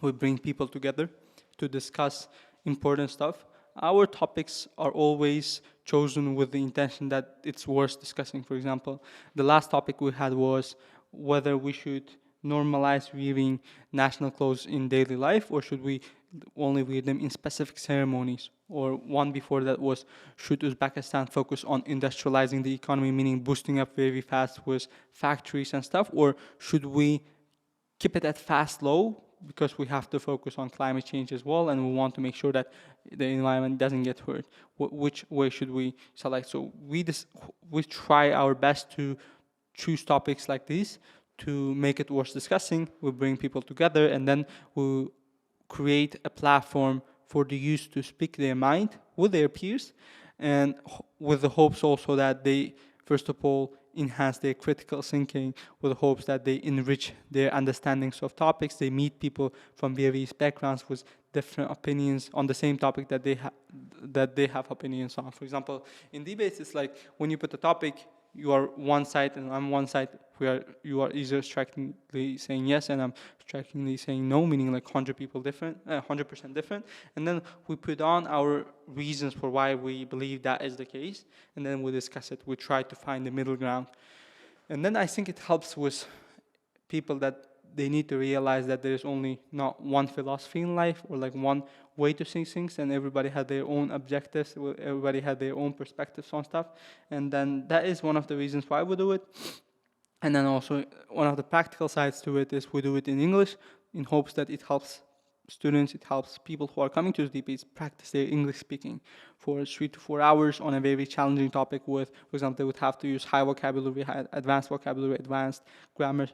we bring people together to discuss important stuff. Our topics are always chosen with the intention that it's worth discussing. For example, the last topic we had was whether we should normalize wearing national clothes in daily life, or should we only wear them in specific ceremonies. Or one before that was, should Uzbekistan focus on industrializing the economy, meaning boosting up very fast with factories and stuff, or should we keep it at fast low, because we have to focus on climate change as well, and we want to make sure that the environment doesn't get hurt. Which way should we select? So we try our best to choose topics like this to make it worth discussing. We bring people together, and then we create a platform for the youth to speak their mind with their peers, and with the hopes also that they, first of all, enhance their critical thinking, with the hopes that they enrich their understandings of topics. They meet people from various backgrounds with different opinions on the same topic that they have opinions on. For example, in debates, it's like when you put a topic, you are one side and I'm one side. You are either strikingly saying yes and I'm strikingly saying no, meaning like 100% different. And then we put on our reasons for why we believe that is the case, and then we discuss it. We try to find the middle ground. And then I think it helps with people that they need to realize that there's only not one philosophy in life, or like one way to see things, and everybody had their own objectives, everybody had their own perspectives on stuff. And then that is one of the reasons why we do it. And then also one of the practical sides to it is we do it in English in hopes that it helps students, it helps people who are coming to the debates practice their English speaking for 3 to 4 hours on a very challenging topic with, for example, they would have to use high vocabulary, advanced vocabulary, advanced grammar,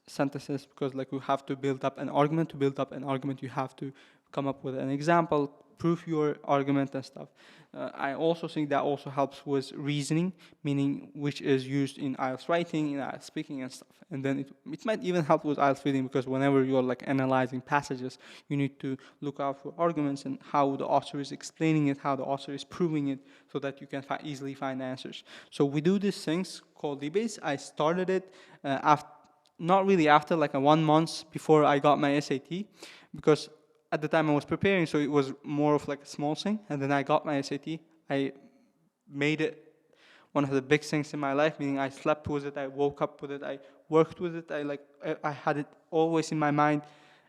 sentences, because like you have to build up an argument. To build up an argument, you have to come up with an example, prove your argument and stuff. I also think that also helps with reasoning, meaning which is used in IELTS writing, in IELTS speaking and stuff. And then it might even help with IELTS reading, because whenever you're like analyzing passages, you need to look out for arguments and how the author is explaining it, how the author is proving it, so that you can easily find answers. So we do these things called debates. I started it not really after, like 1 month before I got my SAT, because at the time I was preparing, so it was more of like a small thing. And then I got my SAT. I made it one of the big things in my life, meaning I slept with it, I woke up with it, I worked with it. I had it always in my mind.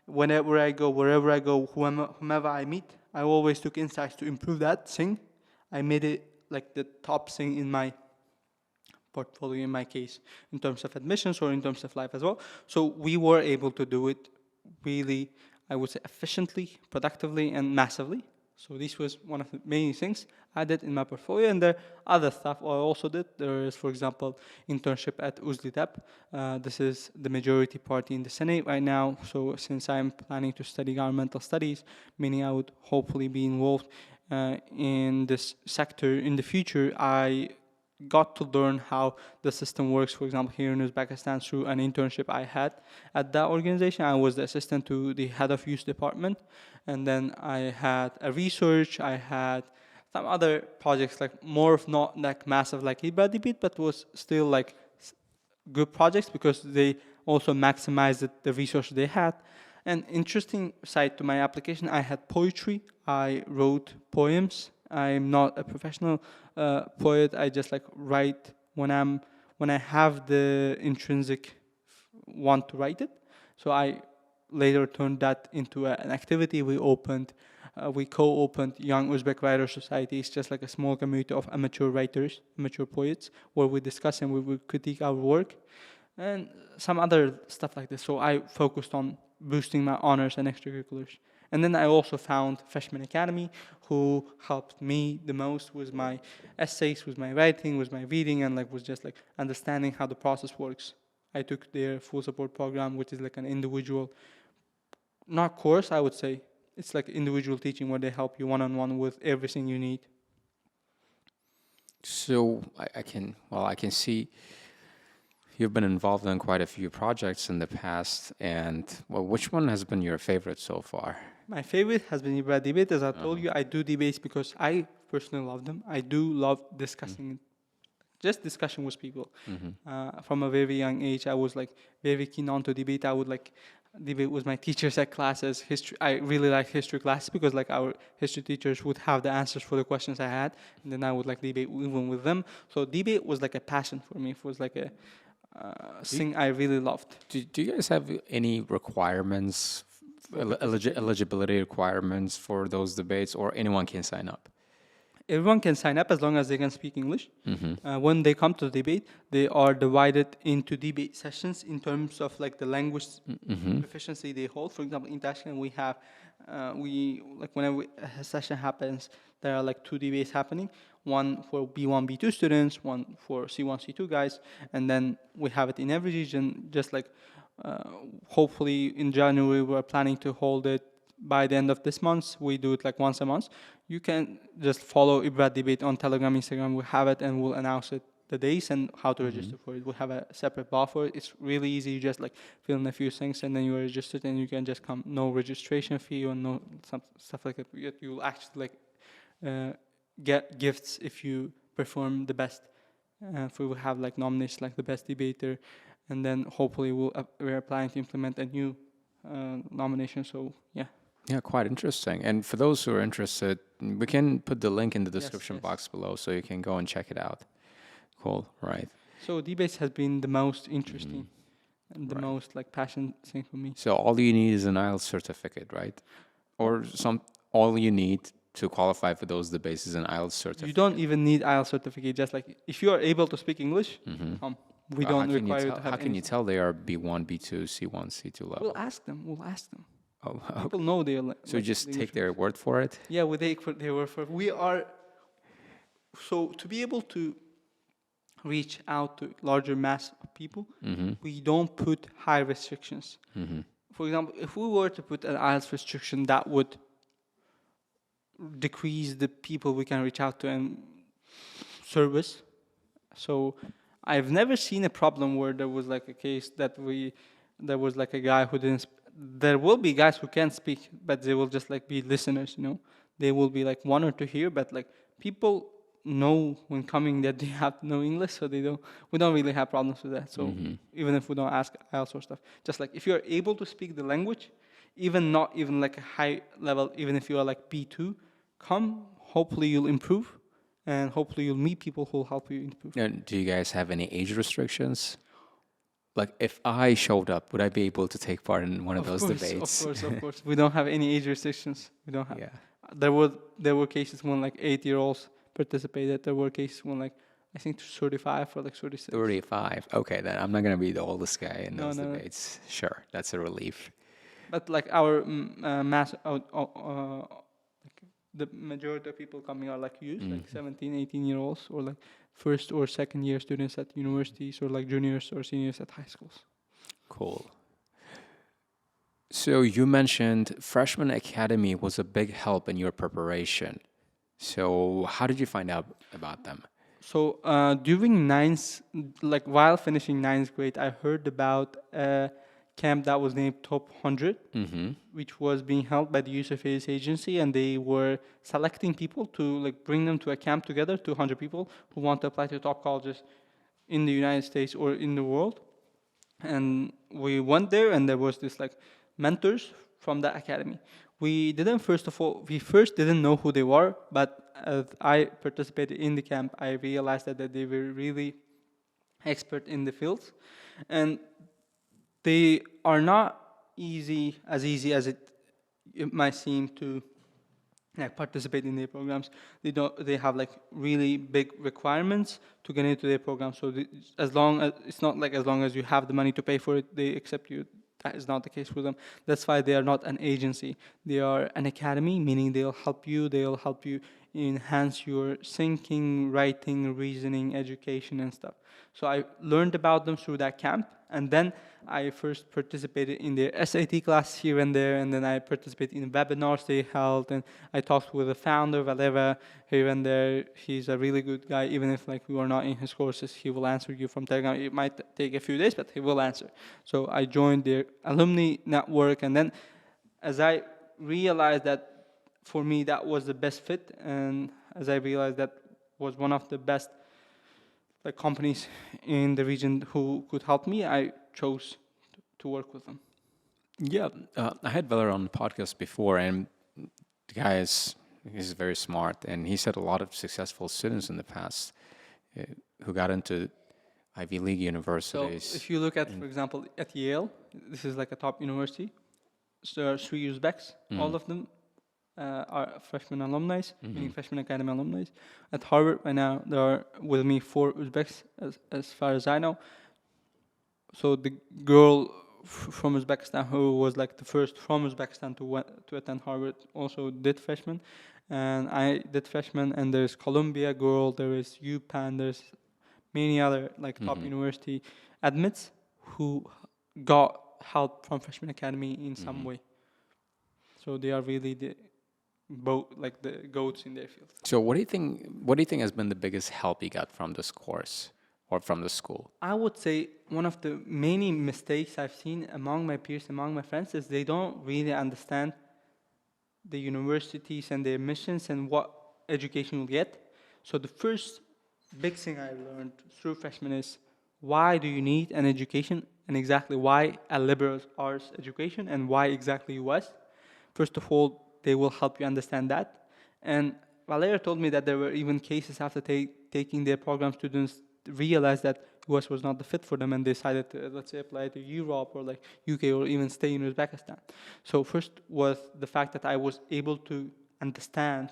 Whenever I go, wherever I go, whomever I meet, I always took insights to improve that thing. I made it like the top thing in my portfolio, in my case, in terms of admissions or in terms of life as well. So we were able to do it really, I would say, efficiently, productively, and massively. So this was one of the main things I did in my portfolio, and there are other stuff I also did. There is, for example, internship at UZLITEP. This is the majority party in the Senate right now. So since I'm planning to study governmental studies, meaning I would hopefully be involved in this sector in the future, I got to learn how the system works, for example, here in Uzbekistan through an internship I had at that organization. I was the assistant to the head of youth department. And then I had a research, I had some other projects, like more of not like massive like IBRA debate, but was still like good projects because they also maximized the resources they had. An interesting side to my application, I had poetry. I wrote poems. I'm not a professional poet. I just like write when I have the intrinsic want to write it. So I later turned that into an activity. We co-opened Young Uzbek Writers Society. It's just like a small community of amateur writers, amateur poets, where we discuss and we will critique our work and some other stuff like this. So I focused on boosting my honors and extracurriculars. And then I also found Freshman Academy, who helped me the most with my essays, with my writing, with my reading, and like was just like understanding how the process works. I took their full support program, which is like an individual, not course, I would say. It's like individual teaching where they help you one-on-one with everything you need. So I can see you've been involved in quite a few projects in the past, and well, which one has been your favorite so far? My favorite has been IBRA debate. As I told you, I do debates because I personally love them. I do love discussing, just discussion with people. From a very young age, I was like very keen on to debate. I would like debate with my teachers at classes. History, I really like history classes because like our history teachers would have the answers for the questions I had, and then I would like debate even with them. So debate was like a passion for me. It was like a thing I really loved. Do you guys have any requirements, eligibility requirements for those debates, or anyone can sign up? Everyone can sign up as long as they can speak English. When they come to the debate, they are divided into debate sessions in terms of like the language proficiency they hold. For example, in Tashkent, we have, whenever a session happens, there are like 2 debates happening. One for B1, B2 students, one for C1, C2 guys, and then we have it in every region. Just like hopefully in January, we're planning to hold it by the end of this month. We do it like once a month. You can just follow IBRA debate on Telegram, Instagram. We have it and we'll announce it, the days and how to register for it. We have a separate bar for it. It's really easy. You just like fill in a few things and then you are registered and you can just come. No registration fee or no stuff like that. You will actually like get gifts if you perform the best. We will have like nominations like the best debater, and then hopefully we're planning to implement a new nomination. So yeah. Yeah, quite interesting. And for those who are interested, we can put the link in the description box below so you can go and check it out. Cool, right. So debates has been the most interesting and the most like passion thing for me. So all you need is an IELTS certificate, right? Or all you need to qualify for those debates is an IELTS certificate. You don't even need IELTS certificate. Just like if you are able to speak English, we don't require you to have. How can you tell they are B1, B2, C1, C2 level? We'll ask them. Oh, people know they're so just take their word for it? Yeah, we take their word for it. We are, so to be able to reach out to larger mass of people, we don't put high restrictions. For example, if we were to put an IELTS restriction, that would decrease the people we can reach out to and service. So I've never seen a problem where there was like a case that there was like a guy who didn't. There will be guys who can speak, but they will just like be listeners, you know. They will be like 1 or 2 here, but like people know when coming that they have no English, so we don't really have problems with that. So even if we don't ask IELTS or stuff, just like if you're able to speak the language, even not even like a high level, even if you are like B2, come, hopefully you'll improve, and hopefully you'll meet people who will help you improve. And do you guys have any age restrictions? Like, if I showed up, would I be able to take part in one of those debates? Of course. We don't have any age restrictions. We don't have. Yeah. There were cases when like 8-year-olds participated. There were cases when like I think 35 or like 36. 35. Okay, then I'm not gonna be the oldest guy in those debates. Sure, that's a relief. But like our the majority of people coming are like you, like 17, 18-year-olds, or like first or second year students at universities, or like juniors or seniors at high schools. Cool. So you mentioned Freshman Academy was a big help in your preparation. So how did you find out about them? So during ninth, like while finishing ninth grade, I heard about a camp that was named Top 100, which was being held by the Youth Affairs Agency, and they were selecting people to like bring them to a camp together, 200 people who want to apply to top colleges in the United States or in the world. And we went there, and there was this like mentors from the academy. We first didn't know who they were, but as I participated in the camp, I realized that they were really expert in the fields, and they are not easy as it might seem to like participate in their programs. They have like really big requirements to get into their program. So as long as you have the money to pay for it, they accept you. That is not the case for them. That's why they are not an agency. They are an academy, meaning they'll help you enhance your thinking, writing, reasoning, education, and stuff. So I learned about them through that camp, and then I first participated in their SAT class here and there, and then I participated in webinars they held, and I talked with the founder, Valera, here and there. He's a really good guy. Even if like we are not in his courses, he will answer you from Telegram. It might take a few days, but he will answer. So I joined their alumni network, and then as I realized that for me that was the best fit, and as I realized that was one of the best like companies in the region who could help me, I chose to work with them. Yeah, I had Veller on the podcast before, and the guy is very smart, and he said a lot of successful students in the past who got into Ivy League universities. So if you look at, for example, at Yale, this is like a top university. So there are 3 Uzbeks, all of them are freshman alumni, meaning freshman academy alumni. At Harvard right now, there are with me 4 Uzbeks, as far as I know. So the girl from Uzbekistan, who was like the first from Uzbekistan to attend Harvard, also did freshman, and I did freshman. And there's Columbia girl, there is UPenn, there's many other like top university admits who got help from freshman academy in some way. So they are really the goats in their field. So what do you think has been the biggest help you got from this course or from the school? I would say one of the many mistakes I've seen among my peers, among my friends, is they don't really understand the universities and their missions and what education you'll get. So the first big thing I learned through freshman is why do you need an education, and exactly why a liberal arts education, and why exactly US? First of all, they will help you understand that. And Valeria told me that there were even cases after taking their program, students realized that US was not the fit for them and decided to, let's say, apply to Europe or like UK or even stay in Uzbekistan. So first was the fact that I was able to understand,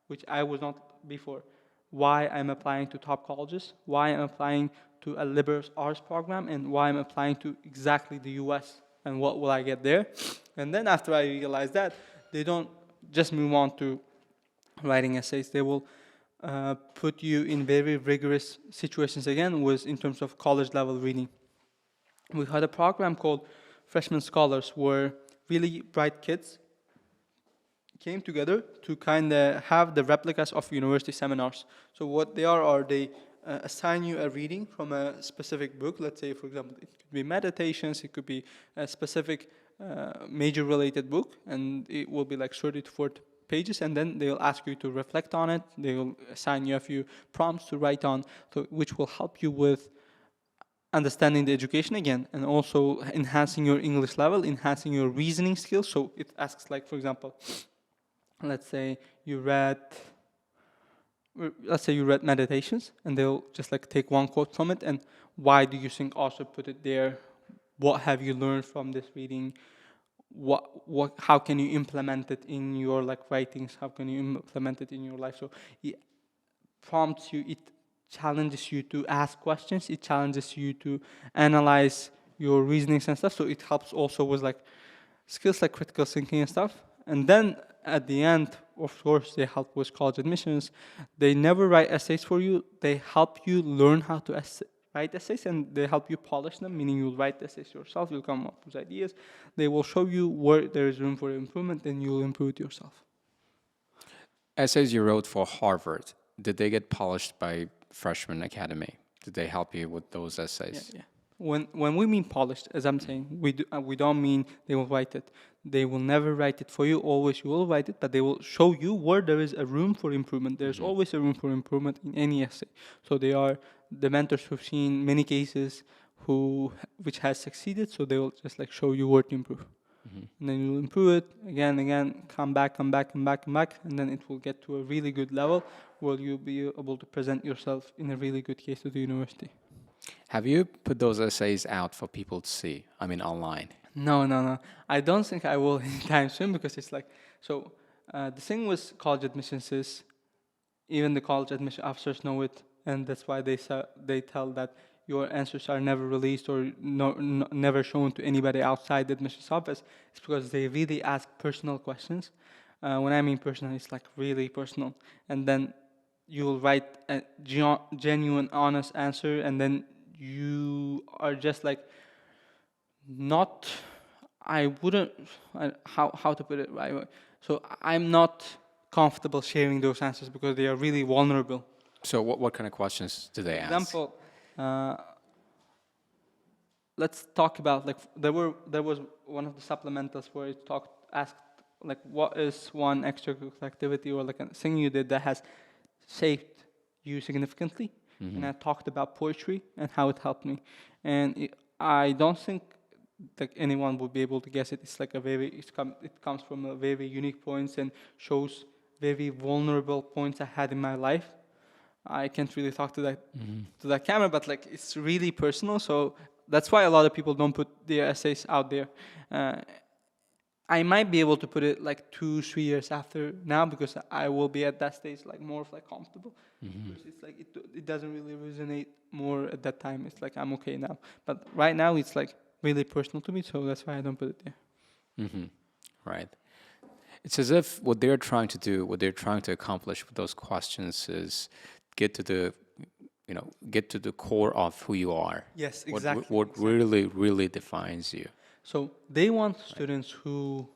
which I was not before, why I'm applying to top colleges, why I'm applying to a liberal arts program, and why I'm applying to exactly the US and what will I get there. And then after I realized that, they don't just move on to writing essays. They will put you in very rigorous situations again, was in terms of college level reading. We had a program called Freshman Scholars, where really bright kids came together to kind of have the replicas of university seminars. So what they are they assign you a reading from a specific book. Let's say, for example, it could be Meditations, it could be a specific major related book, and it will be like 30 to 40 pages, and then they'll ask you to reflect on it. They will assign you a few prompts to write on, which will help you with understanding the education again, and also enhancing your English level, enhancing your reasoning skills. So it asks, like, for example, let's say you read Meditations, and they'll just like take one quote from it, and why do you think author put it there? What have you learned from this reading? How can you implement it in your like writings? How can you implement it in your life? So it prompts you, it challenges you to ask questions, it challenges you to analyze your reasonings and stuff. So it helps also with like skills like critical thinking and stuff. And then at the end, of course, they help with college admissions. They never write essays for you. They help you learn how to write essays, and they help you polish them, meaning you'll write the essays yourself, you'll come up with ideas. They will show you where there is room for improvement, and you'll improve it yourself. Essays you wrote for Harvard, did they get polished by Freshman Academy? Did they help you with those essays? Yeah. When we mean polished, as I'm saying, we don't mean they will write it. They will never write it for you. Always you will write it, but they will show you where there is a room for improvement. There's always a room for improvement in any essay. So they are the mentors who've seen many cases which has succeeded. So they will just like show you where to improve, and then you'll improve it again, come back, and then it will get to a really good level where you'll be able to present yourself in a really good case to the university. Have you put those essays out for people to see? I mean, online? No. I don't think I will anytime soon, because it's like, so the thing with college admissions is even the college admission officers know it, and that's why they tell that your answers are never released or never shown to anybody outside the admissions office. It's because they really ask personal questions. When I mean personal, it's like really personal. And then you will write a genuine, honest answer, and then you are just like not, how to put it right. So I'm not comfortable sharing those answers because they are really vulnerable. So what kind of questions do they ask? For example, let's talk about, like, there was one of the supplementals where it asked like, what is one extracurricular activity or like a thing you did that has shaped you significantly? And I talked about poetry and how it helped me. And I don't think like anyone would be able to guess it. It's like it comes from a very unique points and shows very vulnerable points I had in my life. I can't really talk to that camera, but like it's really personal. So that's why a lot of people don't put their essays out there. I might be able to put it like 2-3 years after now, because I will be at that stage like more of like comfortable. It's like it doesn't really resonate more at that time. It's like I'm okay now, but right now it's like really personal to me, so that's why I don't put it there. Right. It's as if what they're trying to accomplish with those questions is get to the core of who you are. Yes, exactly. What really defines you. So they want students who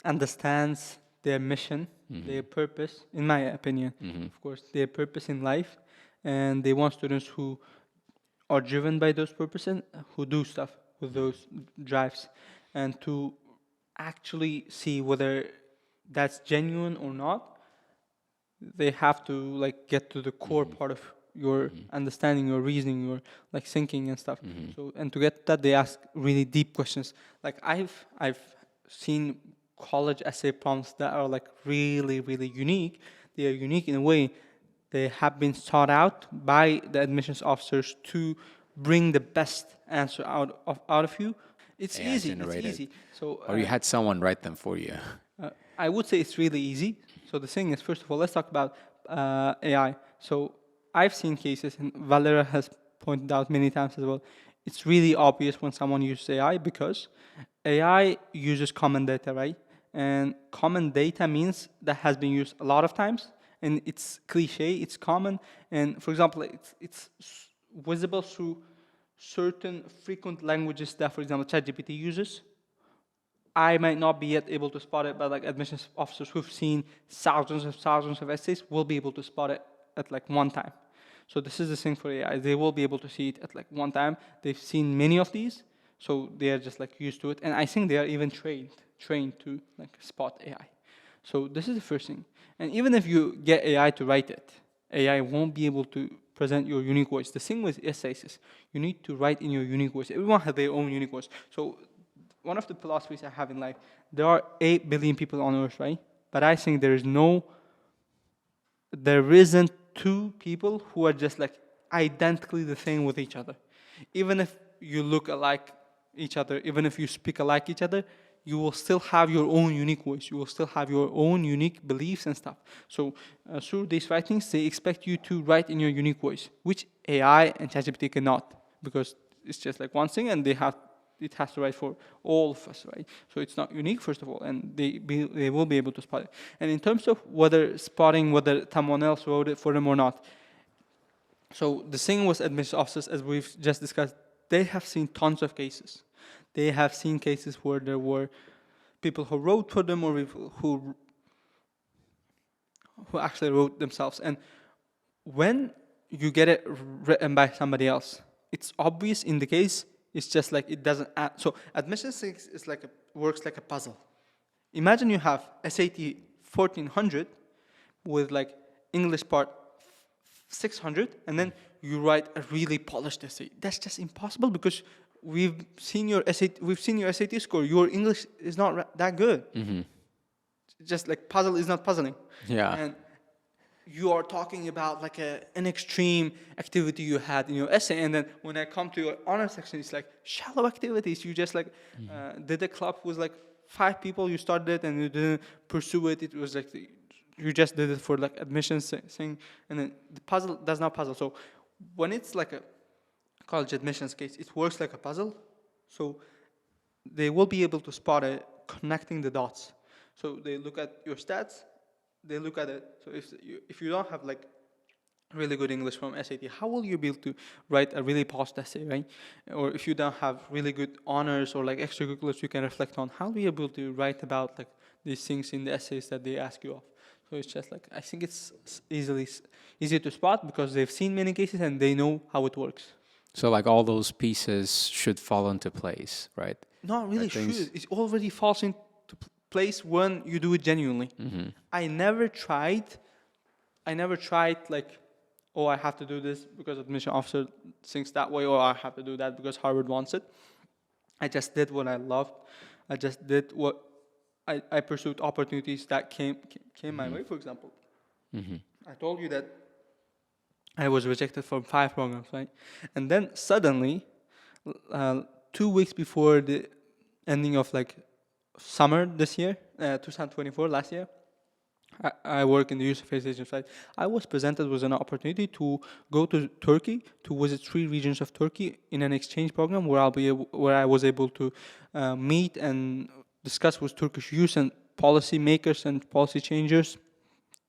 understands their mission, their purpose, in my opinion, of course, their purpose in life, and they want students who are driven by those purposes and who do stuff with those drives, and to actually see whether that's genuine or not. They have to like get to the core part of your understanding, your reasoning, your like thinking and stuff. So, and to get that, they ask really deep questions. Like I've seen college essay prompts that are like really unique. They are unique in a way. They have been sought out by the admissions officers to bring the best answer out of you. It's AI easy. generated. It's easy. So Or you had someone write them for you. I would say it's really easy. So the thing is, first of all, let's talk about AI. So I've seen cases, and Valera has pointed out many times as well, it's really obvious when someone uses AI, because AI uses common data, right? And common data means that has been used a lot of times, and it's cliche, it's common, and for example, it's visible through certain frequent languages that, for example, ChatGPT uses. I might not be yet able to spot it, but like admissions officers who've seen thousands of essays will be able to spot it at like one time. So this is the thing for AI. They will be able to see it at like one time. They've seen many of these, so they are just like used to it. And I think they are even trained to like spot AI. So this is the first thing. And even if you get AI to write it, AI won't be able to present your unique voice. The thing with essays is you need to write in your unique voice. Everyone has their own unique voice. So one of the philosophies I have in life, there are 8 billion people on Earth, right? But I think there isn't 2 people who are just like identically the same with each other. Even if you look alike each other, even if you speak alike each other, you will still have your own unique voice. You will still have your own unique beliefs and stuff. So through these writings, they expect you to write in your unique voice, which AI and ChatGPT cannot, because it's just like one thing, and they have it has to write for all of us, right? So it's not unique, first of all, and they will be able to spot it. And in terms of whether someone else wrote it for them or not, so the thing with admissions officers, as we've just discussed, they have seen tons of cases. They have seen cases where there were people who wrote for them or people who actually wrote themselves. And when you get it written by somebody else, it's obvious in the case. It's just like it doesn't add. So admissions is like works like a puzzle. Imagine you have SAT 1400 with like English part 600, and then you write a really polished essay. That's just impossible because we've seen your SAT score. Your English is not that good. Just like puzzle is not puzzling. Yeah. And you are talking about like an extreme activity you had in your essay, and then when I come to your honor section, it's like shallow activities. You just like did a club with like 5 people. You started it and you didn't pursue it. It was like you just did it for like admissions thing, and then the puzzle does not puzzle. So when it's like a college admissions case, it works like a puzzle. So they will be able to spot it, connecting the dots. So they look at your stats, they look at it. So if you don't have like really good English from SAT, how will you be able to write a really polished essay, right? Or if you don't have really good honors or like extracurriculars you can reflect on, how will you be able to write about like these things in the essays that they ask you of? So it's just like, I think it's easy to spot because they've seen many cases and they know how it works. So like all those pieces should fall into place, right? Not really should. It already falls into place when you do it genuinely. I never tried like, oh, I have to do this because admission officer thinks that way, or I have to do that because Harvard wants it. I just did what I loved. I just did what I pursued opportunities that came my way, for example. I told you that I was rejected from 5 programs, right? And then suddenly, 2 weeks before the ending of like summer this year, 2024, last year, I work in the user face agent side. I was presented with an opportunity to go to Turkey to visit 3 regions of Turkey in an exchange program where I was able to meet and discuss with Turkish youth and policy makers and policy changers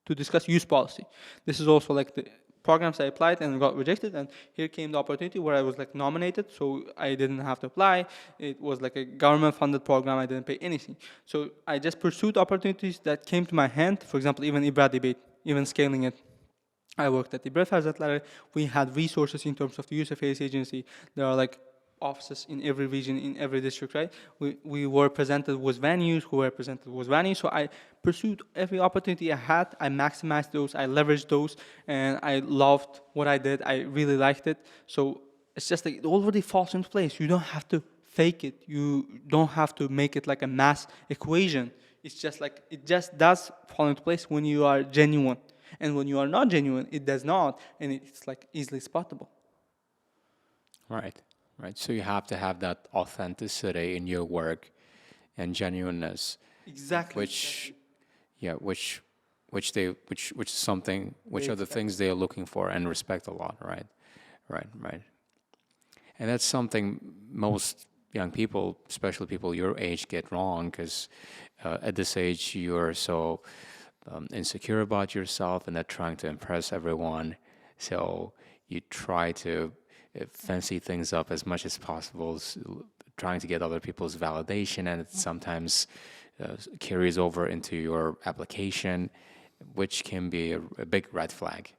to discuss youth policy. This is also like the programs I applied and got rejected, and here came the opportunity where I was like nominated, so I didn't have to apply. It was like a government-funded program. I didn't pay anything. So I just pursued opportunities that came to my hand. For example, even IBRA debate, even scaling it. I worked at the Breakfast Letter. We had resources in terms of the Youth Affairs Agency. There are like offices in every region, in every district, right? We were presented with venues, So I pursued every opportunity I had. I maximized those, I leveraged those, and I loved what I did. I really liked it. So it's just like it already falls into place. You don't have to fake it. You don't have to make it like a math equation. It's just like, it just does fall into place when you are genuine. And when you are not genuine, it does not, and it's like easily spottable. Right. So you have to have that authenticity in your work and genuineness. Exactly. Which are the things they are looking for and respect a lot, right? And that's something most young people, especially people your age, get wrong because at this age you're so insecure about yourself and they're trying to impress everyone. So you try to fancy things up as much as possible, trying to get other people's validation, and it sometimes carries over into your application, which can be a big red flag.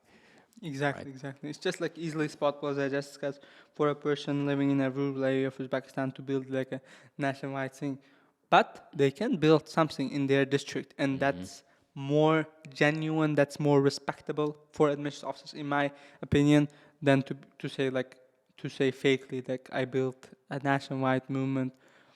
Exactly. It's just like easily spotable, as I just discussed, for a person living in a rural area of Uzbekistan to build like a nationwide thing. But they can build something in their district, and that's more genuine, that's more respectable for admissions officers, in my opinion, than to say fakely, like I built a nationwide movement,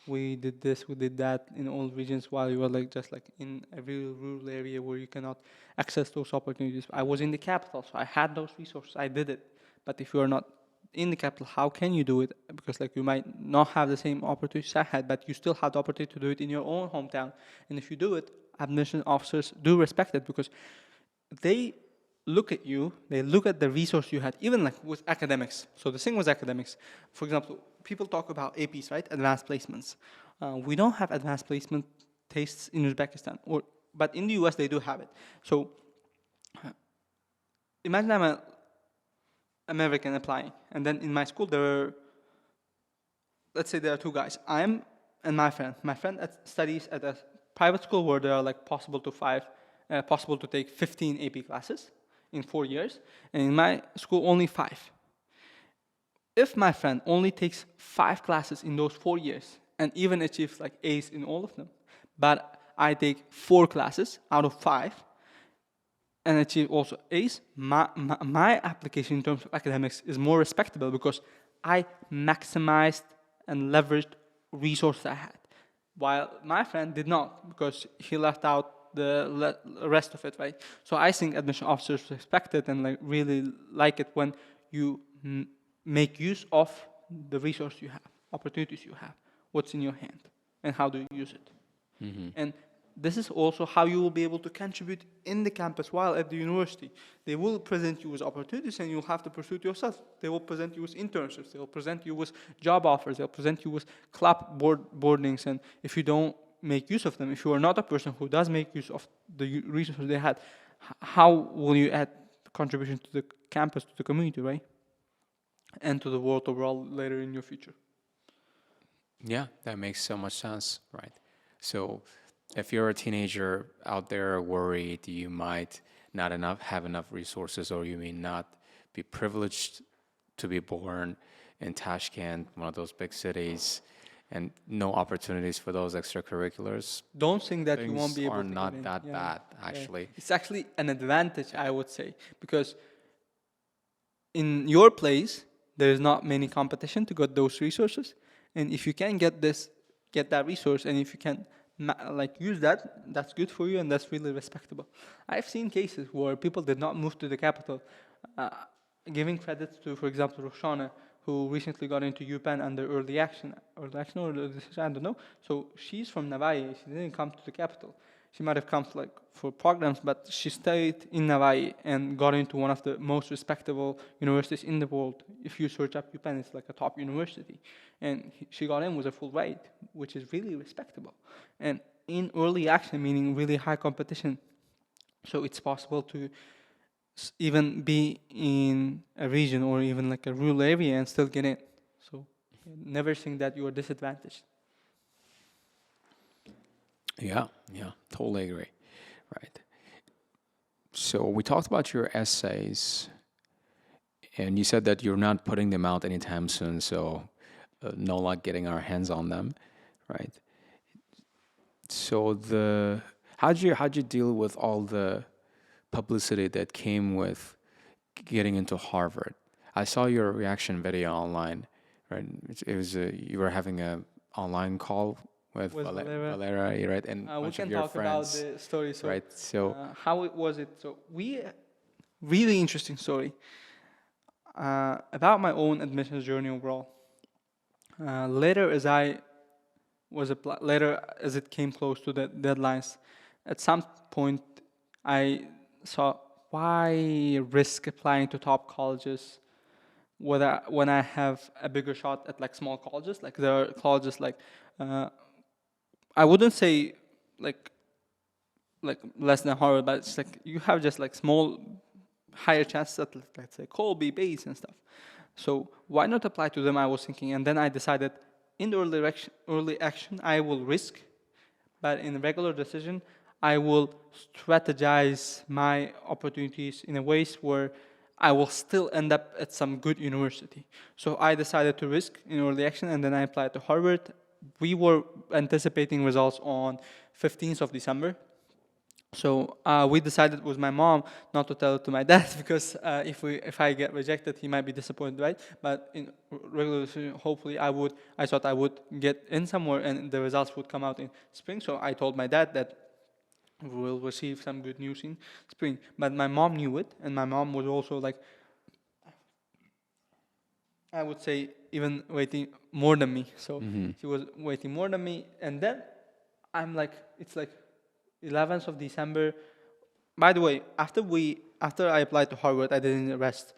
we did this, we did that in all regions, while you were like just like in a real rural area where you cannot access those opportunities. I was in the capital, so I had those resources, I did it. But if you are not in the capital, how can you do it? Because like you might not have the same opportunities I had, but you still have the opportunity to do it in your own hometown. And if you do it, admission officers do respect it because they look at you, they look at the resource you had, even like with academics. So the thing was academics. For example, people talk about APs, right? Advanced placements. We don't have advanced placement tastes in Uzbekistan, but in the US they do have it. So imagine I'm an American applying, and then in my school let's say there are two guys. I'm and my friend. My friend studies at a private school where there are like possible to take 15 AP classes in 4 years, and in my school only 5. If my friend only takes 5 classes in those 4 years and even achieves like A's in all of them, but I take 4 classes out of 5 and achieve also A's, my application in terms of academics is more respectable because I maximized and leveraged resources I had, while my friend did not because he left out the rest of it, right? So I think admission officers respect it and like really like it when you make use of the resource you have, opportunities you have, what's in your hand, and how do you use it. And this is also how you will be able to contribute in the campus while at the university. They will present you with opportunities and you'll have to pursue it yourself. They will present you with internships. They will present you with job offers. They'll present you with club boardings. And if you don't make use of them, if you are not a person who does make use of the resources they had, how will you add contribution to the campus, to the community, right? And to the world overall later in your future. Yeah, that makes so much sense, right? So if you're a teenager out there worried you might not have enough resources, or you may not be privileged to be born in Tashkent, one of those big cities, and no opportunities for those extracurriculars, don't think that you won't be able to are not that bad, actually. It's actually an advantage, I would say, because in your place, there is not many competition to get those resources. And if you can get that resource, and if you can use that, that's good for you, and that's really respectable. I've seen cases where people did not move to the capital, giving credits to, for example, Roshana, who recently got into UPenn under early action or I don't know. So she's from Navai. She didn't come to the capital. She might have come for programs, but she stayed in Navai and got into one of the most respectable universities in the world. If you search up UPenn, it's like a top university. And she got in with a full rate, which is really respectable. And in early action, meaning really high competition, so it's possible to even be in a region or even like a rural area and still get in. So never think that you are disadvantaged. Yeah, totally agree. Right. So we talked about your essays, and you said that you're not putting them out anytime soon, so no luck getting our hands on them, right? So how'd you deal with all the publicity that came with getting into Harvard? I saw your reaction video online, right? It was you were having an online call with Valera, right? And a bunch of your friends. We can talk about the story. So, right. So how was it? So really interesting story about my own admissions journey overall. Later as it came close to the deadlines, at some point I saw, why risk applying to top colleges when I have a bigger shot at like small colleges? Like there are colleges like I wouldn't say like less than Harvard, but it's like you have just like small higher chances at, let's say, Colby, Bayes and stuff. So why not apply to them, I was thinking. And then I decided in the early action, I will risk. But in the regular decision, I will strategize my opportunities in a ways where I will still end up at some good university. So I decided to risk in early action, and then I applied to Harvard. We were anticipating results on 15th of December. So we decided with my mom not to tell it to my dad because if I get rejected, he might be disappointed, right? But in regular decision, hopefully I thought I would get in somewhere and the results would come out in spring. So I told my dad that we'll receive some good news in spring. But my mom knew it, and my mom was also like, I would say, even waiting more than me. So she was waiting more than me. And then I'm like, it's like 11th of December. By the way, after I applied to Harvard, I didn't rest.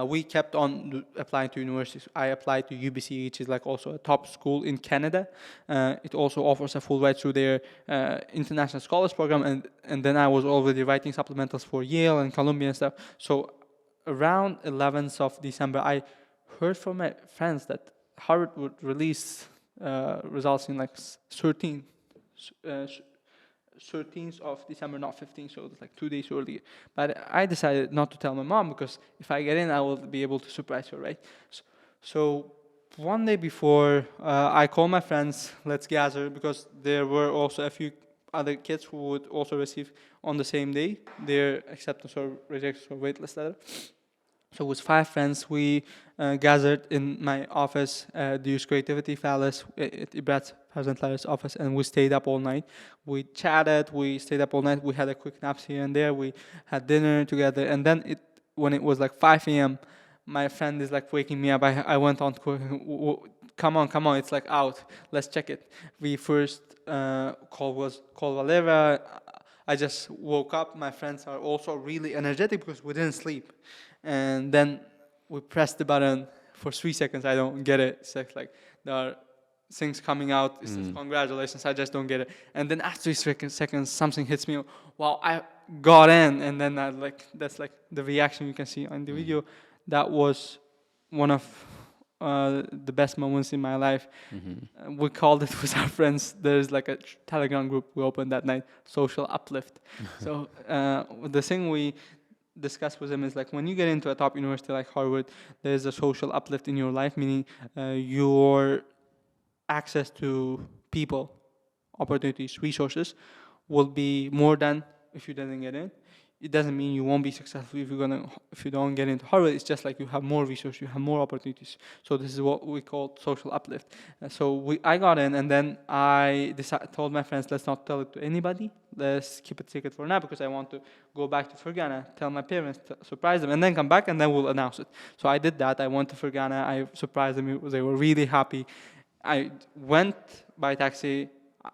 we kept on applying to universities. I applied to UBC, which is like also a top school in Canada. It also offers a full ride through their international scholars program, and then I was already writing supplementals for Yale and Columbia and stuff. So around 11th of December, I heard from my friends that Harvard would release results in like 13th of December, not 15th, so it's like 2 days earlier. But I decided not to tell my mom, because if I get in, I will be able to surprise her, right? So one day before, I called my friends, let's gather, because there were also a few other kids who would also receive on the same day their acceptance or rejection or waitlist letter. So it was 5 friends. We gathered in my office, the Use Creativity Palace, at Ibrat's Latter's office, and we stayed up all night. We chatted, we stayed up all night, we had a quick naps here and there, we had dinner together, and then when it was like 5 a.m., my friend is like waking me up. I went on, come on, it's like out, let's check it. We first call Valera. I just woke up. My friends are also really energetic because we didn't sleep. And then we pressed the button for 3 seconds. I don't get it. It's like there are things coming out. It says congratulations. I just don't get it. And then after 3 seconds, something hits me. Wow, I got in. And then that's like the reaction you can see on the video. That was one of the best moments in my life. We called it with our friends. There's like a Telegram group we opened that night, Social Uplift. So the thing we discuss with them is like, when you get into a top university like Harvard, there's a social uplift in your life, meaning your access to people, opportunities, resources will be more than if you didn't get in. It doesn't mean you won't be successful if you don't get into Harvard. It's just like you have more resources, you have more opportunities. So this is what we call social uplift. I got in, and then I told my friends, let's not tell it to anybody. Let's keep it secret for now, because I want to go back to Fergana, tell my parents, surprise them, and then come back, and then we'll announce it. So I did that. I went to Fergana. I surprised them. They were really happy. I went by taxi.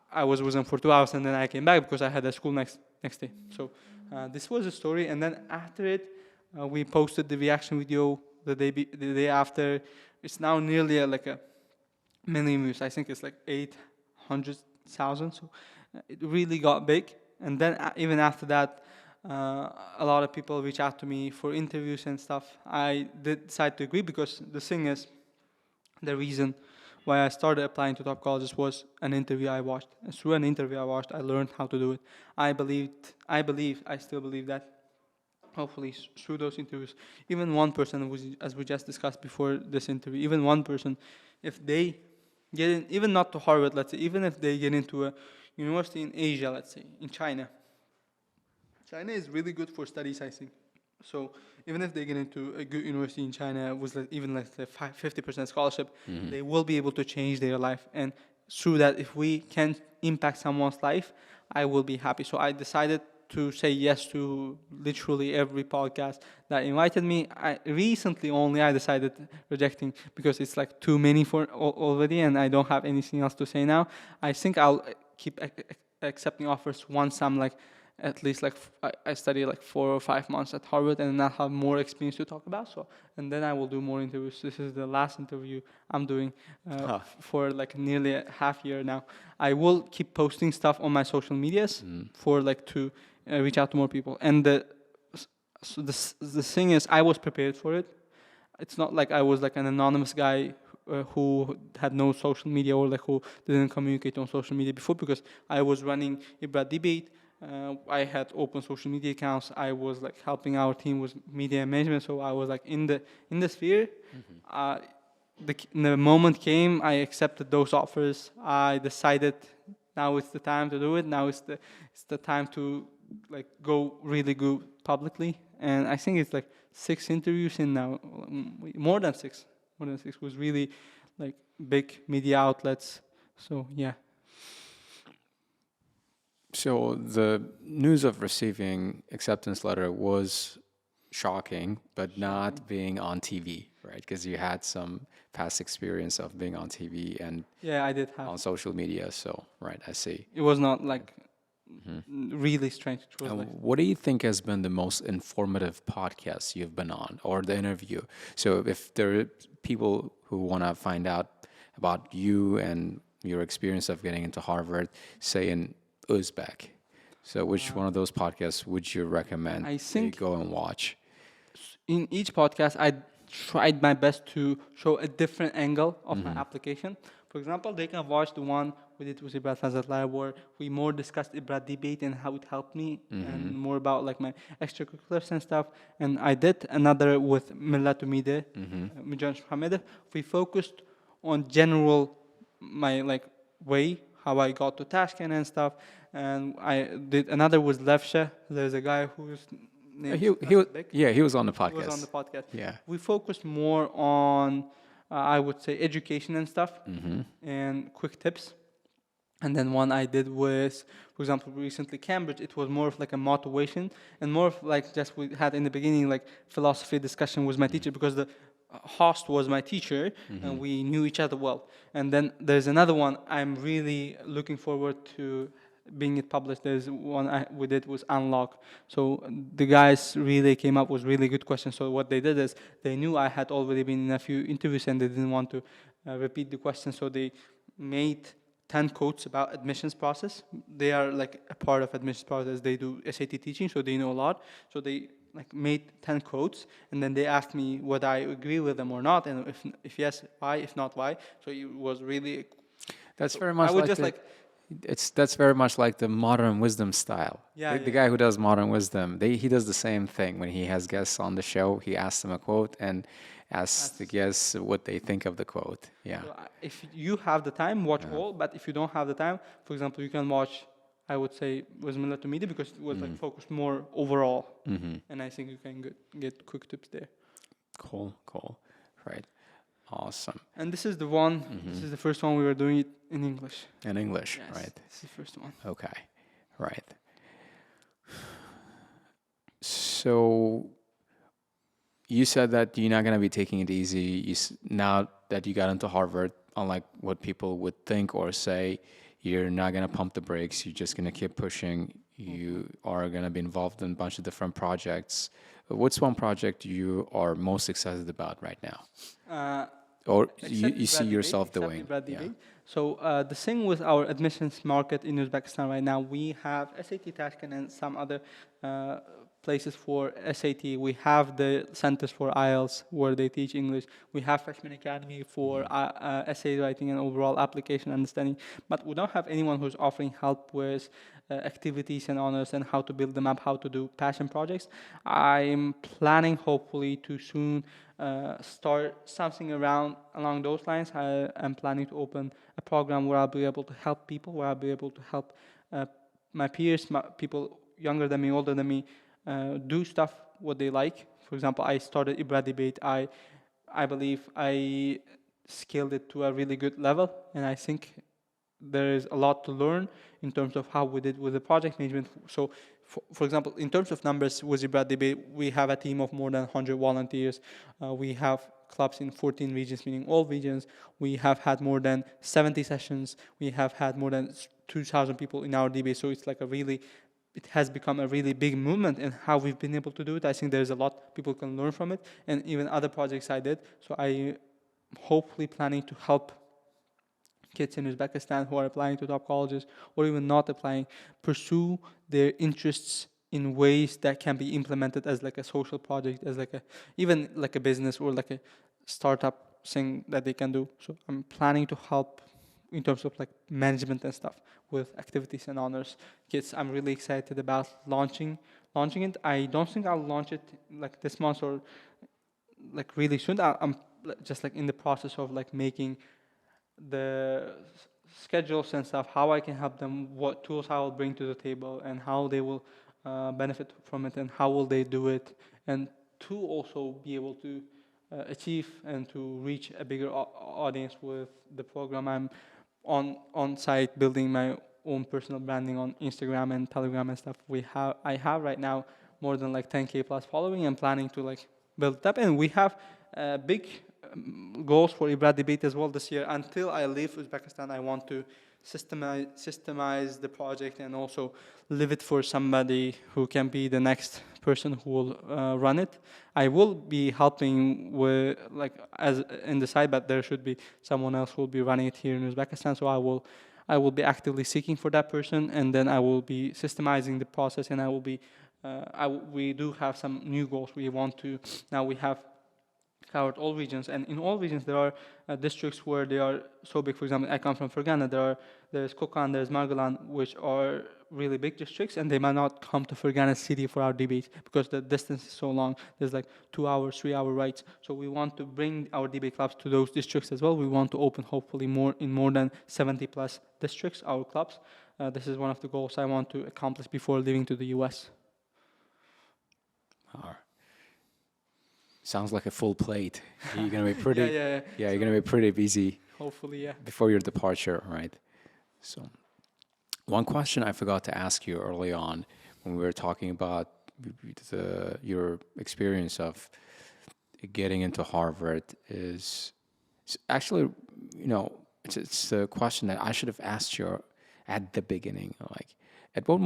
I was with them for 2 hours, and then I came back because I had a school next day. So this was the story, and then after it, we posted the reaction video the day after. It's now nearly like a million views. I think it's like 800,000. So it really got big. And then even after that, a lot of people reach out to me for interviews and stuff. I did decide to agree, because the thing is, the reason why I started applying to top colleges was an interview I watched. And through an interview I watched, I learned how to do it. I still believe that hopefully through those interviews, even one person, as we just discussed before this interview, even one person, if they get in, even not to Harvard, let's say, even if they get into a university in Asia, let's say, in China. China is really good for studies, I think. So even if they get into a good university in China with even like the 50% scholarship, they will be able to change their life. And through that, if we can impact someone's life, I will be happy. So I decided to say yes to literally every podcast that invited me. I decided rejecting, because it's like too many for already, and I don't have anything else to say now. I think I'll keep accepting offers once I'm like, at least like I study like 4 or 5 months at Harvard, and I'll have more experience to talk about. So, and then I will do more interviews. This is the last interview I'm doing for like nearly a half year now. I will keep posting stuff on my social medias for like to reach out to more people. And the thing is, I was prepared for it. It's not like I was like an anonymous guy who had no social media, or like who didn't communicate on social media before, because I was running Ibra Debate. I had open social media accounts. I was like helping our team with media management, so I was like in the sphere. The moment came, I accepted those offers. I decided now it's the time to do it. Now it's the time to like go really good publicly. And I think it's like 6 interviews in now, more than six was really like big media outlets. So yeah. So the news of receiving acceptance letter was shocking, but not being on TV, right? Because you had some past experience of being on TV and yeah, I did have on social media. So right, I see. It was not like really strange. It was like, What do you think has been the most informative podcast you've been on, or the interview? So if there are people who want to find out about you and your experience of getting into Harvard, say in Uzbek, so which one of those podcasts would you recommend I they think go and watch? in each podcast, I tried my best to show a different angle of my application. For example, they can watch the one we did with Ibrat Fazat Live, where we more discussed Ibrat debate and how it helped me, and more about like my extracurriculars and stuff. And I did another with Millat Umide, Mijan Hamid. We focused on general my like way how I got to Tashkent and stuff. And I did another with Levsha. There's a guy who's named Azizbek. He was on the He was on podcast. the podcast. Yeah. We focused more on, I would say, education and stuff, and quick tips. And then one I did was, for example, recently Cambridge. It was more of like a motivation and more of like just we had in the beginning like philosophy discussion with my teacher, because the host was my teacher and we knew each other well. And then there's another one I'm really looking forward to being it published. There's one we did was Unlock. So the guys really came up with really good questions. So what they did is they knew I had already been in a few interviews and they didn't want to repeat the questions. So they made 10 quotes about admissions process. They are like a part of admissions process. They do SAT teaching, so they know a lot. So they like made 10 quotes, and then they asked me whether I agree with them or not, and if yes, why, if not, why. So it was really. That's very much I would like just the, like. that's very much like the modern wisdom style. Yeah, The guy who does modern wisdom, he does the same thing when he has guests on the show. He asks them a quote and asks the guests what they think of the quote. Yeah. So if you have the time, watch all. But if you don't have the time, for example, you can watch. I would say was Millat Media, because it was like focused more overall, and I think you can get quick tips there. Cool. Right. Awesome. And this is the one. This is the first one we were doing it in English. In English, Yes, right? this is the first one. Okay. Right. So you said that you're not going to be taking it easy. Now that you got into Harvard, unlike what people would think or say, you're not going to pump the brakes. You're just going to keep pushing. You are going to be involved in a bunch of different projects. What's one project you are most excited about right now? Or you see yourself doing? Yeah. So the thing with our admissions market in Uzbekistan right now, we have SAT Tashkent and some other places for SAT. We have the centers for IELTS where they teach English. We have Freshman Academy for essay writing and overall application understanding. But we don't have anyone who's offering help with activities and honors and how to build them up, how to do passion projects. I'm planning hopefully to soon start something along those lines. I am planning to open a program where I'll be able to help people, where I'll be able to help my peers, people younger than me, older than me, do stuff what they like. For example, I started Ibra Debate. I believe I scaled it to a really good level, and I think there is a lot to learn in terms of how we did with the project management. So, for example, in terms of numbers with Ibra Debate, we have a team of more than 100 volunteers. We have clubs in 14 regions, meaning all regions. We have had more than 70 sessions. We have had more than 2,000 people in our debate. So it's like it has become a really big movement in how we've been able to do it. I think there's a lot people can learn from it, and even other projects I did. So I hopefully planning to help kids in Uzbekistan who are applying to top colleges or even not applying, pursue their interests in ways that can be implemented as like a social project, as like even like a business or like a startup thing that they can do. So I'm planning to help in terms of like management and stuff with activities and honors kids. I'm really excited about launching it. I don't think I'll launch it like this month or like really soon. I'm just like in the process of like making the schedules and stuff, how I can help them, what tools I will bring to the table, and how they will benefit from it, and how will they do it, and to also be able to achieve and to reach a bigger audience with the program. I'm on site building my own personal branding on Instagram and Telegram and stuff. I have right now more than like 10K plus following. I'm planning to like build it up, and we have a big goals for IBRA debate as well this year. Until I leave Uzbekistan, I want to systemize the project and also leave it for somebody who can be the next person who will run it. I will be helping with like as in the side, but there should be someone else who will be running it here in Uzbekistan. So I will be actively seeking for that person, and then I will be systemizing the process, and I will be we do have some new goals. We want to now we have covered all regions, and in all regions there are districts where they are so big. For example, I come from Fergana. There's Kokan, there's Margalan, which are really big districts, and they might not come to Fergana city for our debate because the distance is so long. There's like 2 hours, 3 hour rides. So we want to bring our debate clubs to those districts as well. We want to open hopefully more than 70 plus districts, our clubs. This is one of the goals I want to accomplish before leaving to the US. Sounds like a full plate. You're gonna be pretty. Yeah. You're gonna be pretty busy. Hopefully, yeah. Before your departure, right? So, one question I forgot to ask you early on when we were talking about your experience of getting into Harvard is actually, it's a question that I should have asked you at the beginning. Like, at what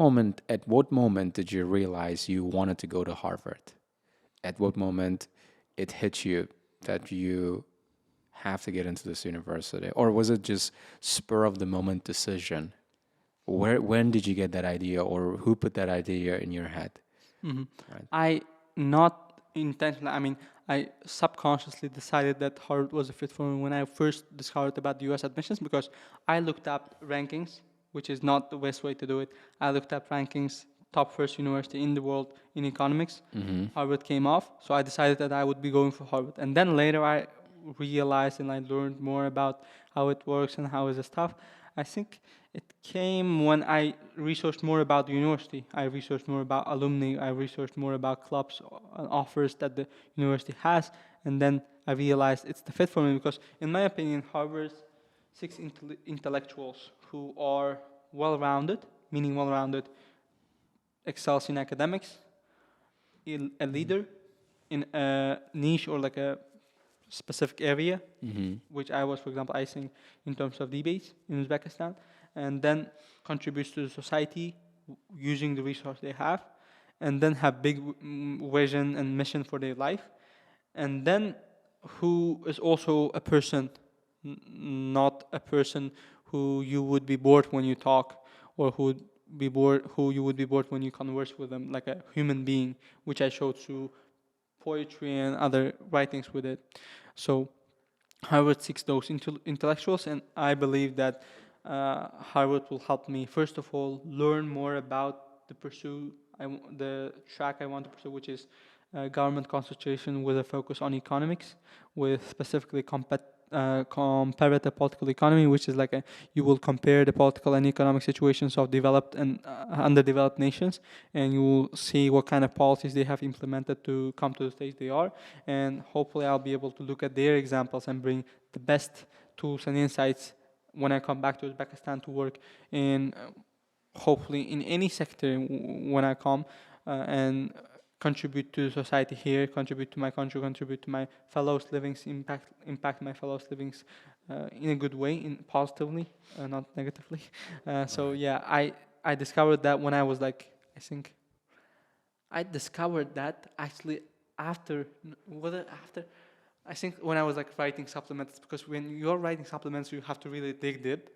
moment did you realize you wanted to go to Harvard? At what moment it hit you that you have to get into this university? Or was it just spur of the moment decision? When did you get that idea, or who put that idea in your head? Mm-hmm. Right. I not intentionally, I mean, I subconsciously decided that Harvard was a fit for me when I first discovered about the US admissions, because I looked up rankings, which is not the best way to do it. I looked up rankings, top first university in the world in economics. Mm-hmm. Harvard came off, so I decided that I would be going for Harvard. And then later I realized and I learned more about how it works and how is the stuff. I think it came when I researched more about the university. I researched more about alumni. I researched more about clubs and offers that the university has. And then I realized it's the fit for me because, in my opinion, Harvard's 6 intellectuals who are well-rounded, meaning well-rounded, excels in academics, a leader in a niche or like a specific area, which I was, for example, I think in terms of debates in Uzbekistan, and then contributes to the society using the resource they have, and then have big vision and mission for their life, and then who is also a person, not a person who you would be bored when you talk, or who you would be bored when you converse with them, like a human being, which I showed through poetry and other writings with it. So Harvard seeks those intellectuals, and I believe that Harvard will help me, first of all, learn more about the track I want to pursue, which is government concentration with a focus on economics, with specifically comparative political economy, which is like you will compare the political and economic situations of developed and underdeveloped nations, and you will see what kind of policies they have implemented to come to the stage they are, and hopefully I'll be able to look at their examples and bring the best tools and insights when I come back to Uzbekistan to work in, hopefully in any sector when I come, and contribute to society here, contribute to my country, contribute to my fellows' livings, impact my fellows' livings in a good way, positively, not negatively. So yeah, I discovered that when I was like, I discovered that actually after, I think when I was like writing supplements, because when you're writing supplements, you have to really dig deep.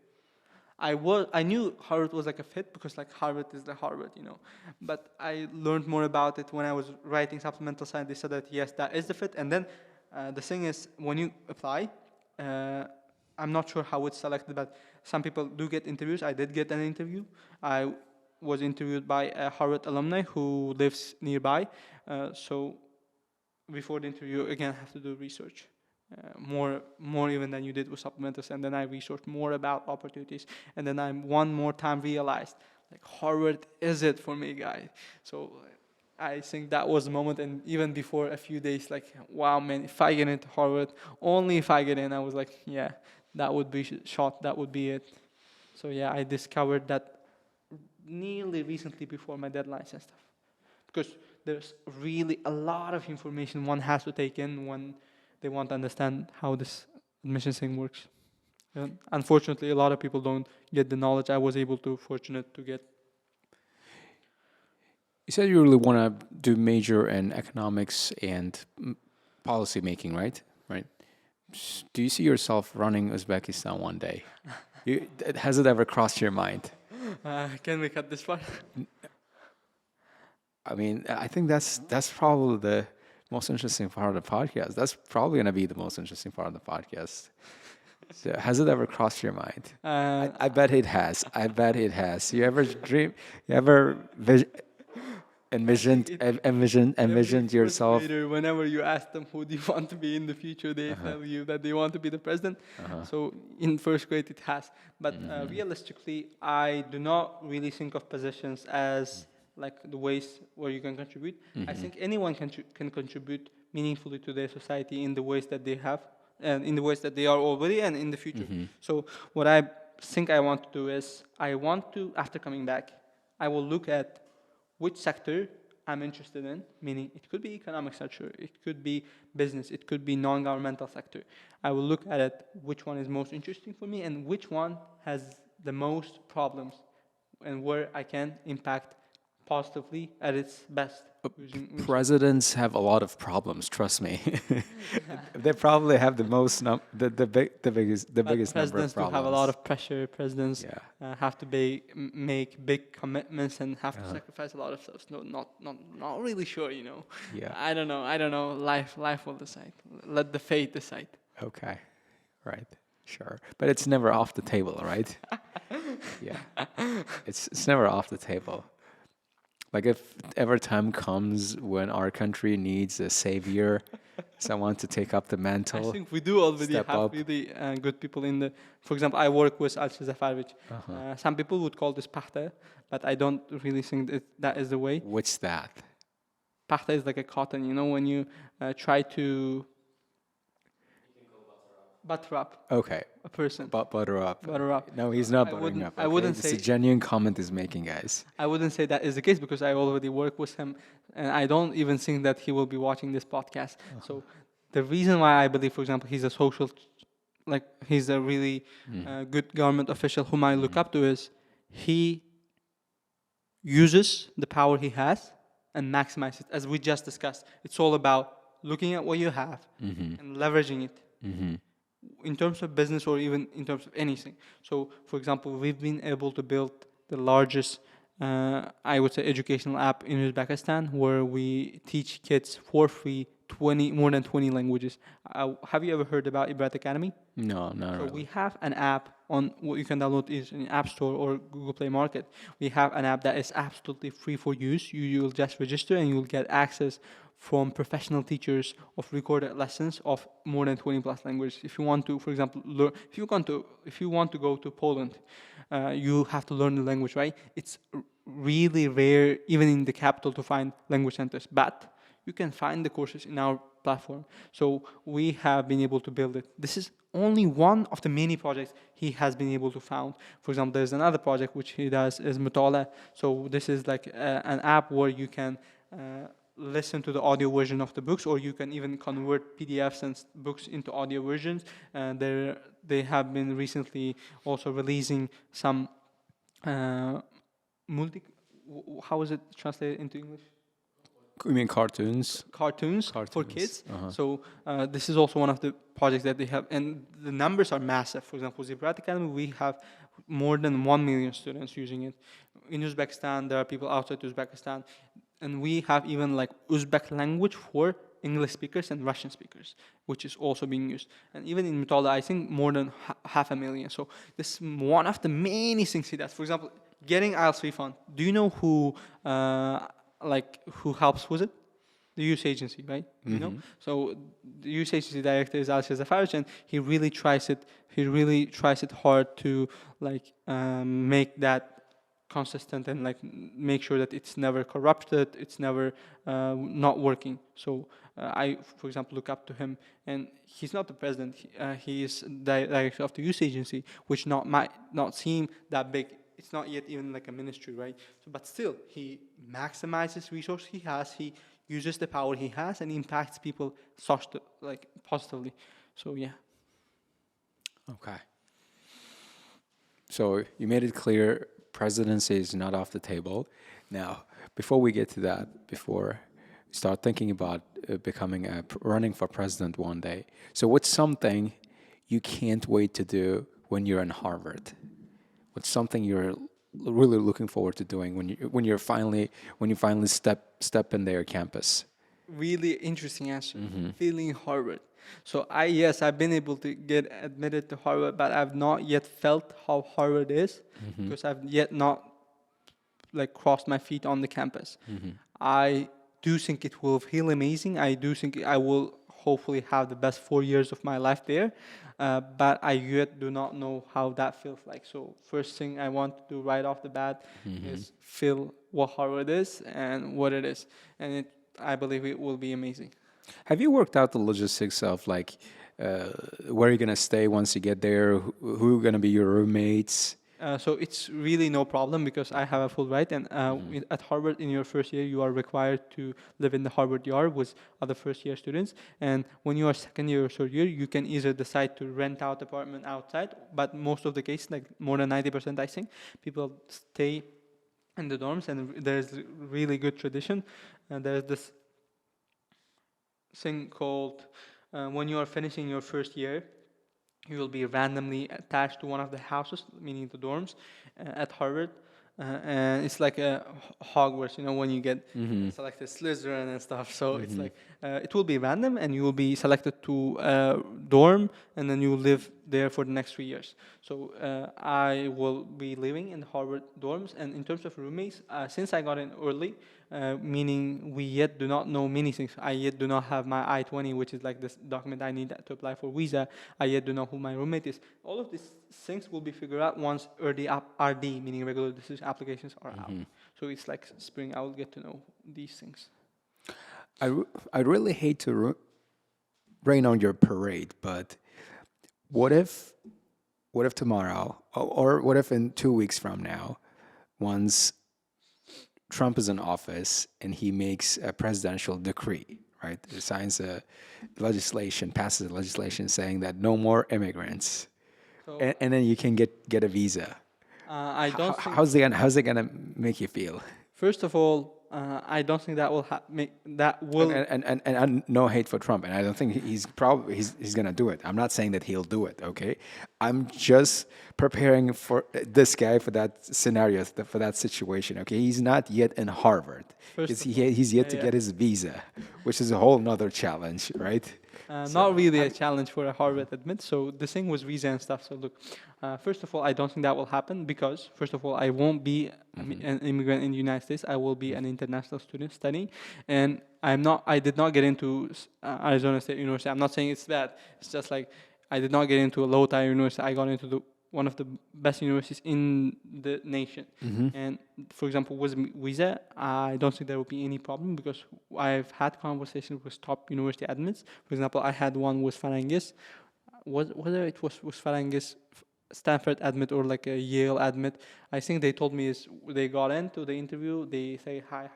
I knew Harvard was like a fit because like Harvard is the Harvard, but I learned more about it when I was writing supplemental science. They said that yes, that is the fit. And then the thing is, when you apply, I'm not sure how it's selected, but some people do get interviews. I did get an interview. I was interviewed by a Harvard alumni who lives nearby. So before the interview, again, I have to do research. More even than you did with supplementals, and then I researched more about opportunities, and then I one more time realized like Harvard is it for me, guy. So I think that was the moment, and even before a few days, like wow, man, if I get into Harvard, only if I get in, I was like, yeah, that would be shot, that would be it. So yeah, I discovered that nearly recently before my deadlines and stuff, because there's really a lot of information one has to take in when they want to understand how this admission thing works. And unfortunately, a lot of people don't get the knowledge I was fortunate to get. You said you really want to do major in economics and policy making, right? Right. Do you see yourself running Uzbekistan one day? Has it ever crossed your mind? Can we cut this part? I mean, I think that's probably the most interesting part of the podcast. That's probably going to be the most interesting part of the podcast. So, has it ever crossed your mind? I bet it has. I bet it has. You ever dream? You ever envisioned yourself? Later, whenever you ask them who do you want to be in the future, they tell you that they want to be the president. So in first grade it has. But realistically, I do not really think of positions as like the ways where you can contribute. I think anyone can contribute meaningfully to their society in the ways that they have and in the ways that they are already and in the future. So what I think I want to do is after coming back, I will look at which sector I'm interested in, meaning it could be economic sector, it could be business, it could be non-governmental sector. I will look at it, which one is most interesting for me and which one has the most problems and where I can impact positively at its best. Presidents have a lot of problems. Trust me, they probably have the most the biggest number of problems. Presidents do have a lot of pressure. Presidents have to make big commitments and have to sacrifice a lot of stuff. No, not really sure. You know. Yeah. I don't know. Life will decide. Let the fate decide. Okay, right, sure, but it's never off the table, right? Yeah, it's never off the table. Like if ever time comes when our country needs a savior, someone to take up the mantle. I think we do already have up. really good people in the. For example, I work with Azizbek. Some people would call this pahta, but I don't really think that is the way. What's that? Pahta is like a cotton. You know, when you try to butter up. Okay. A person. Butter up. Butter up. No, he's not buttering up. Okay? I wouldn't say. It's a genuine comment he's making, guys. I wouldn't say that is the case because I already work with him, and I don't even think that he will be watching this podcast. So the reason why I believe, for example, he's he's a really good government official whom I look up to is he uses the power he has and maximizes it. As we just discussed, it's all about looking at what you have and leveraging it. In terms of business or even in terms of anything. So, for example, we've been able to build the largest, I would say, educational app in Uzbekistan where we teach kids for free more than 20 languages. Have you ever heard about Ibrat Academy? No, not really. So we have an app on what you can download is in App Store or Google Play Market. We have an app that is absolutely free for use. You'll just register and you'll get access from professional teachers of recorded lessons of more than 20 plus languages. If you want to, for example, learn, if you want to go to Poland, you have to learn the language, right? It's really rare, even in the capital, to find language centers, but you can find the courses in our platform. So we have been able to build it. This is only one of the many projects he has been able to found. For example, there's another project which he does is Mutala. So this is like an app where you can listen to the audio version of the books, or you can even convert PDFs and books into audio versions. They have been recently also releasing some how is it translated into English? You mean cartoons? Cartoons for kids. So this is also one of the projects that they have, and the numbers are massive. For example, Ibrat Academy, we have more than 1 million students using it. In Uzbekistan, there are people outside Uzbekistan, and we have even like Uzbek language for English speakers and Russian speakers, which is also being used. And even in Mutala, I think more than 500,000. So this is one of the many things he does. For example, getting IELTS refund. Do you know who helps with it? The use agency, right? You know? So the use agency director is Azizbek, and he really tries it hard to make that consistent and make sure that it's never corrupted, it's never not working. So I, for example, look up to him, and he's not the president. He is director of the use agency, which might not seem that big. It's not yet even like a ministry, right? So, but still, he maximizes resources he has. He uses the power he has and impacts people like positively. So yeah. Okay. So you made it clear presidency is not off the table. Now, before we get to that, before we start thinking about running for president one day, so what's something you can't wait to do when you're in Harvard? What's something you're really looking forward to doing when you finally step in their campus? Really interesting answer. Feeling Harvard. So I've been able to get admitted to Harvard, but I've not yet felt how Harvard is because I've yet not like crossed my feet on the campus. I do think it will feel amazing. I do think I will hopefully have the best 4 years of my life there, but I yet do not know how that feels like. So first thing I want to do right off the bat is feel what Harvard is and what it is, and I believe it will be amazing. Have you worked out the logistics of like where you're gonna stay once you get there? Who are gonna be your roommates? So it's really no problem because I have a full right, and at Harvard in your first year you are required to live in the Harvard yard with other first year students, and when you are second year or third year you can either decide to rent out apartment outside, but most of the cases, like more than 90% I think, people stay in the dorms, and there's really good tradition, and there's this thing called when you are finishing your first year you will be randomly attached to one of the houses, meaning the dorms, at Harvard. And it's like a Hogwarts, when you get selected Slytherin and stuff. So it's like, it will be random and you will be selected to a dorm and then you will live there for the next 3 years. So I will be living in the Harvard dorms. And in terms of roommates, since I got in early, meaning we yet do not know many things. I yet do not have my I-20, which is like this document I need to apply for visa. I yet do not know who my roommate is. All of these things will be figured out once RD, meaning regular decision applications, are out. So it's like spring, I will get to know these things. I really hate to rain on your parade, but what if tomorrow, or what if in 2 weeks from now, once Trump is in office and he makes a presidential decree, right? He signs passes a legislation saying that no more immigrants, So and then you can get a visa. I don't think. How's it gonna make you feel? First of all, I don't think that will And no hate for Trump, and I don't think he's gonna do it. I'm not saying that he'll do it. Okay, I'm just preparing for this guy for that scenario, for that situation. Okay, he's not yet in Harvard. He's yet to get his visa, which is a whole nother challenge, right? Not really a challenge for a Harvard admit. So the thing was visa and stuff. So look, first of all, I don't think that will happen because first of all, I won't be an immigrant in the United States. I will be an international student studying, and I did not get into Arizona State University. I'm not saying it's bad. It's just like I did not get into a low-tier university. I got into one of the best universities in the nation. And for example, with visa, I don't think there will be any problem because I've had conversations with top university admins. For example, I had one with Pharyngeus. Whether it was with Pharyngeus, Stanford admit or like a Yale admit, I think they told me is they got into the interview, they say hi,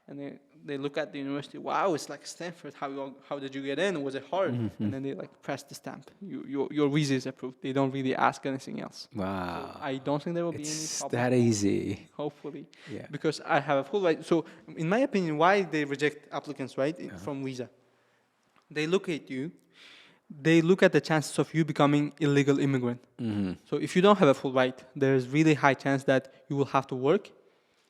and they look at the university. Wow, it's like Stanford. How did you get in? Was it hard? And then they like press the stamp. Your visa is approved. They don't really ask anything else. Wow. So I don't think there will be any problem. That easy. Hopefully. Yeah. Because I have a full right. So in my opinion, why they reject applicants, right, from visa? They look at you. They look at the chances of you becoming illegal immigrant. So if you don't have a full right, there's really high chance that you will have to work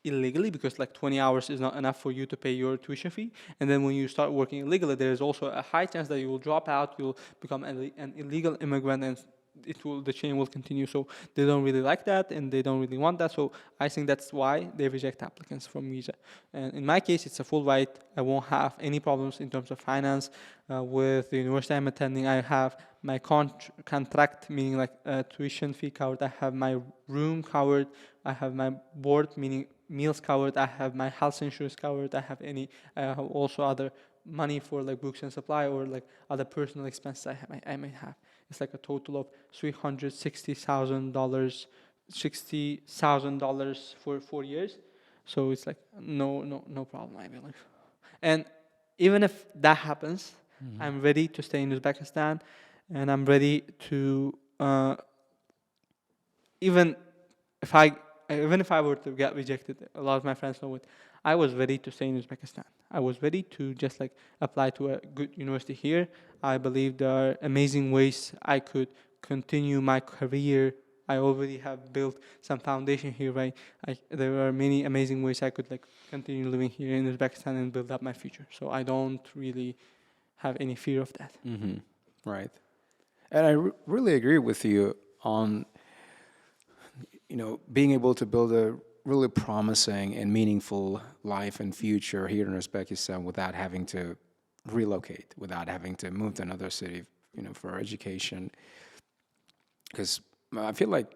illegally because like 20 hours is not enough for you to pay your tuition fee. And then when you start working illegally, there's also a high chance that you will drop out, you'll become an illegal immigrant, and the chain will continue. So they don't really like that and they don't really want that. So I think that's why they reject applicants from visa. And in my case, it's a full right. I won't have any problems in terms of finance. With the university I'm attending, I have my contract, meaning like tuition fee covered. I have my room covered. I have my board, meaning meals covered. I have my health insurance covered. I have also other money for like books and supply or like other personal expenses I may have. It's like a total of $60,000 for 4 years. So it's like no problem, I believe. And even if that happens, I'm ready to stay in Uzbekistan, and I'm ready to even if I even if I were to get rejected, a lot of my friends know it. I was ready to stay in Uzbekistan. I was ready to just like apply to a good university here. I believe there are amazing ways I could continue my career. I already have built some foundation here, right? There are many amazing ways I could like continue living here in Uzbekistan and build up my future. So I don't really have any fear of that. Right. And I really agree with you on, being able to build a really promising and meaningful life and future here in Uzbekistan without having to relocate, without having to move to another city, for education. Because I feel like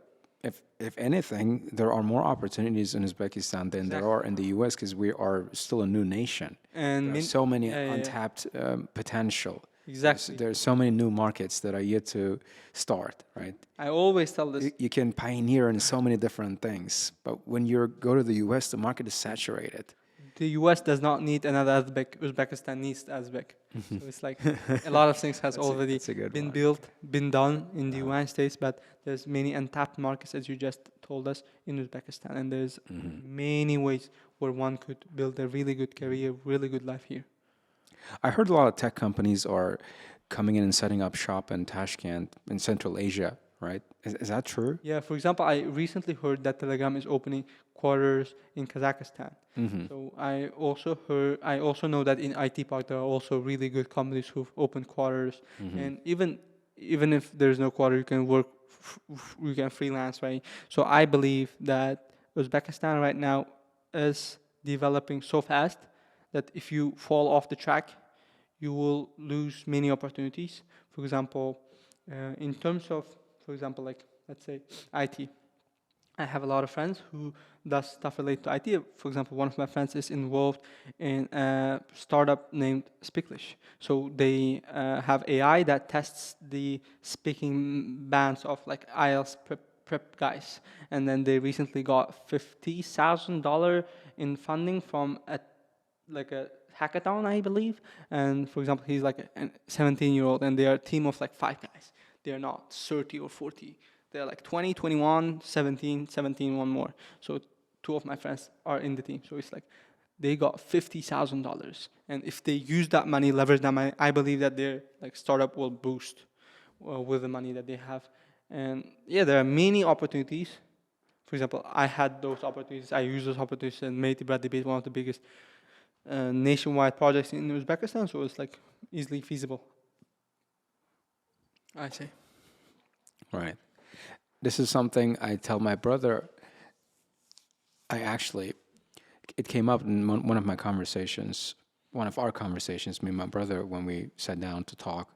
if anything, there are more opportunities in Uzbekistan than there are in the U.S. because we are still a new nation. And There are so many untapped potential. Exactly. There's so many new markets that are yet to start, right? I always tell this. You can pioneer in so many different things, but when you go to the U.S., the market is saturated. The US does not need another Azbek. Uzbekistan needs Azbek. So it's like a lot of things has already that's a good been one. built, been done in the United States, but there's many untapped markets, as you just told us, in Uzbekistan, and there's many ways where one could build a really good career, really good life here. I heard a lot of tech companies are coming in and setting up shop in Tashkent in Central Asia, right? Is that true? Yeah, for example, I recently heard that Telegram is opening quarters in Kazakhstan. So I also know that in IT Park there are also really good companies who've opened quarters, and even if there's no quarter, you can work, you can freelance, right? So I believe that Uzbekistan right now is developing so fast that if you fall off the track, you will lose many opportunities. For example, in terms of, for example, like let's say IT. I have a lot of friends who does stuff related to IT. For example, one of my friends is involved in a startup named Speaklish. So they have AI that tests the speaking bands of like IELTS prep guys. And then they recently got $50,000 in funding from a hackathon, I believe. And for example, he's like a 17-year-old, and they are a team of like 5 guys. They are not 30 or 40. They're like 20, 21, 17, 17, one more. So 2 of my friends are in the team. So it's like they got $50,000. And if they use that money, leverage that money, I believe that their like startup will boost with the money that they have. And yeah, there are many opportunities. For example, I had those opportunities. I used those opportunities and made the Brad Debate one of the biggest nationwide projects in Uzbekistan. So it's like easily feasible, I say. Right. This is something I tell my brother. It came up in one of my conversations, one of our conversations, me and my brother, when we sat down to talk.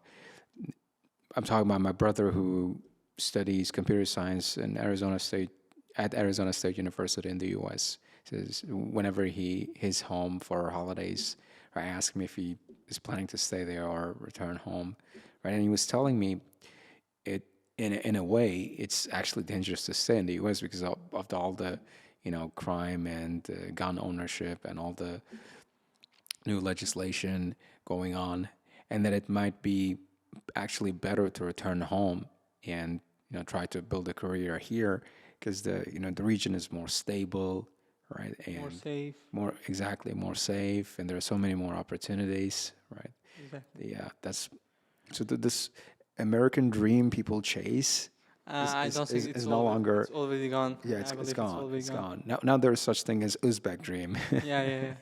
I'm talking about my brother who studies computer science at Arizona State University in the U.S. Says whenever he's home for holidays, I ask him if he is planning to stay there or return home, right? And he was telling me it. In a way, it's actually dangerous to stay in the U.S. because of all the, crime and gun ownership and all the new legislation going on, and that it might be actually better to return home and try to build a career here because the region is more stable, right? And More safe. More safe, and there are so many more opportunities, right? Exactly. Yeah, this American dream people chase I don't think is no longer. It's already gone. Yeah, I it's believe gone. It's gone. gone. Now there's such thing as Uzbek dream, Yeah.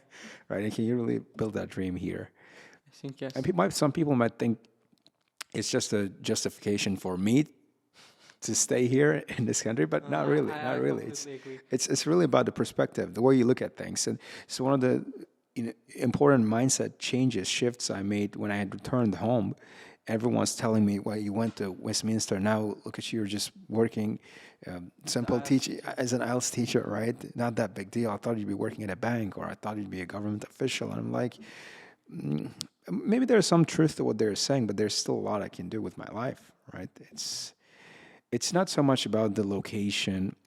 right? And can you really build that dream here? I think yes. And some people might think it's just a justification for me to stay here in this country, but not really. Not really. Agree. It's really about the perspective, the way you look at things, and so one of the important mindset shifts I made when I had returned home. Everyone's telling me, well, you went to Westminster. Now look at you, you're just working simple teaching as an IELTS teacher, right? Not that big deal. I thought you'd be working at a bank, or I thought you'd be a government official. And I'm like, maybe there's some truth to what they're saying, but there's still a lot I can do with my life, right? It's not so much about the location,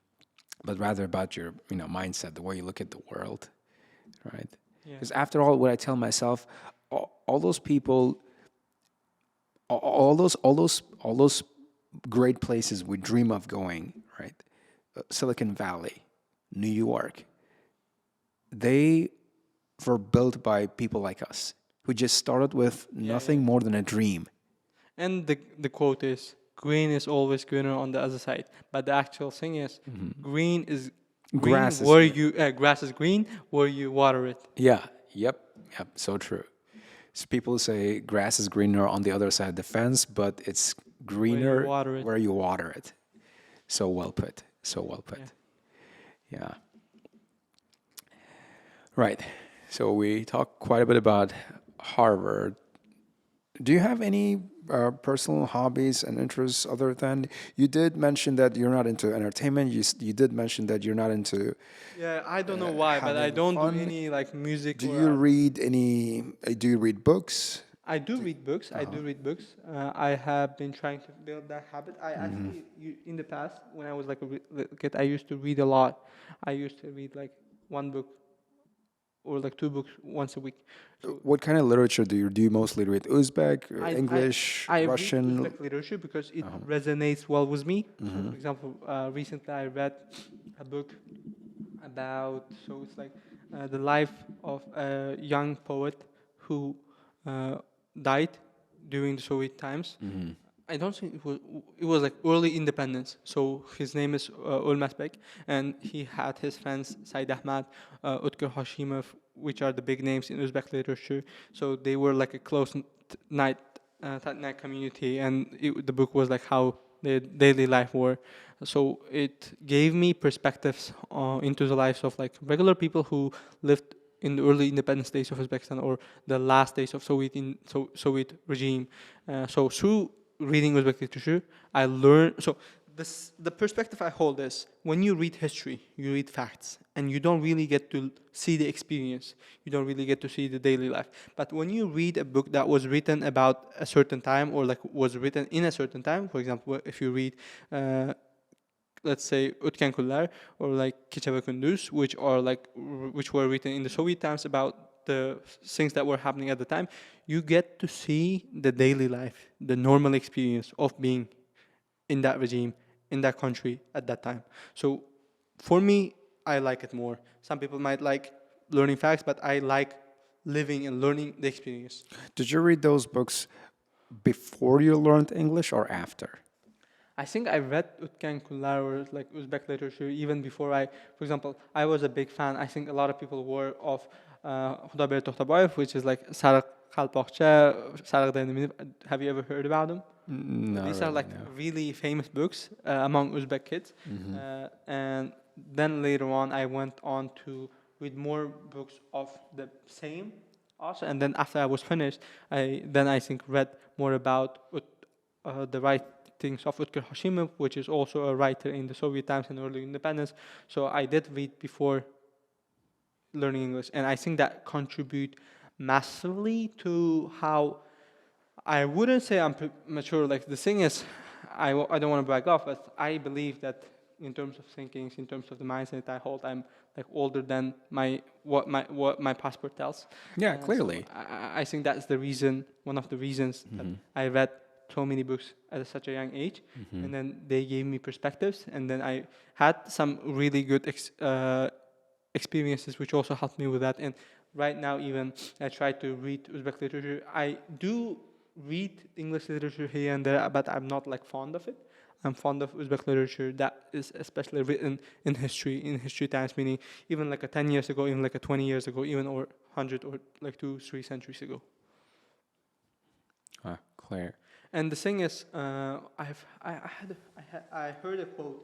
but rather about your mindset, the way you look at the world, right? Because after all, what I tell myself, all those people, all those great places we dream of going, right? Silicon Valley, New York, they were built by people like us who just started with nothing more than a dream. And the quote is, green is always greener on the other side. But the actual thing is, green is green Grass is where green. you grass is green where you water it. Yeah, yep, so true. So people say grass is greener on the other side of the fence, but it's greener water it. where you water it. So well put. So well put. Yeah. Yeah. Right. So we talked quite a bit about Harvard. Do you have any personal hobbies and interests other than you did mention that you're not into entertainment? You did mention that you're not into Yeah, I don't know why, but I having don't fun. do any like music Do or you read any? Do you read books? I do read books. I do read books. I have been trying to build that habit. I actually, in the past, when I was like a little kid, I used to read a lot. I used to read like one book or like two books once a week. So What kind of literature do you mostly read? Uzbek, I English, I read Russian? Uzbek literature because it resonates well with me. So, for example, recently I read a book about it's like the life of a young poet who uh, died during the Soviet times. I don't think it was like early independence. So his name is Ulmasbek, and he had his friends Said Ahmad, Utker Hashimov, which are the big names in Uzbek literature. So they were like a close night night community, and the book was like how their daily life were. So it gave me perspectives into the lives of like regular people who lived in the early independence days of Uzbekistan or the last days of Soviet regime. So through reading Uzbek literature, I learned. So the perspective I hold is when you read history, you read facts, and you don't really get to see the experience. You don't really get to see the daily life. But when you read a book that was written about a certain time or like was written in a certain time, for example, if you read let's say Utkan Kullar or like Kichava Kunduz, which were written in the Soviet times about the things that were happening at the time, you get to see the daily life, the normal experience of being in that regime, in that country at that time. So for me, I like it more. Some people might like learning facts, but I like living and learning the experience. Did you read those books before you learned English or after? I think I read Utkan Kullar or like Uzbek literature even before for example, I was a big fan, I think a lot of people were, of Khudaber Tohtabayev, which is like Sarık Kalpakça, Sarık Dayanımını. Have you ever heard about them? Not These are really, like no. really famous books among Uzbek kids. And then later on, I went on to read more books of the same also. And then after I was finished, I think read more about the writings of Utker Hashimov, which is also a writer in the Soviet times and early independence. So I did read before learning English, and I think that contribute massively to how I wouldn't say I'm mature. Like the thing is, I don't want to brag off, but I believe that in terms of thinking, in terms of the mindset I hold, I'm like older than what my passport tells. Yeah, So clearly. I think that's the reason, one of the reasons that I read so many books at such a young age, and then they gave me perspectives, and then I had some really good experiences which also helped me with that. And right now, even I try to read Uzbek literature. I do read English literature here and there, but I'm not like fond of it. I'm fond of Uzbek literature that is especially written in history times, meaning even like a 10 years ago, even like a 20 years ago, even or 100 or like 2-3 centuries ago. Clear. And the thing is, I heard a quote.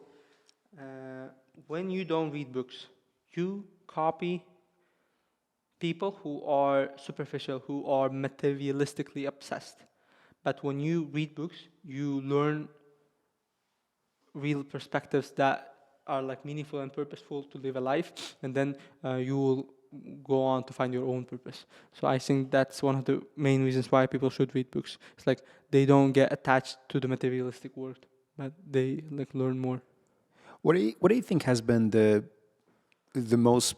When you don't read books, you copy people who are superficial, who are materialistically obsessed. But when you read books, you learn real perspectives that are like meaningful and purposeful to live a life, and then you will go on to find your own purpose. So I think that's one of the main reasons why people should read books. It's like they don't get attached to the materialistic world, but they like learn more. What do you think has been the most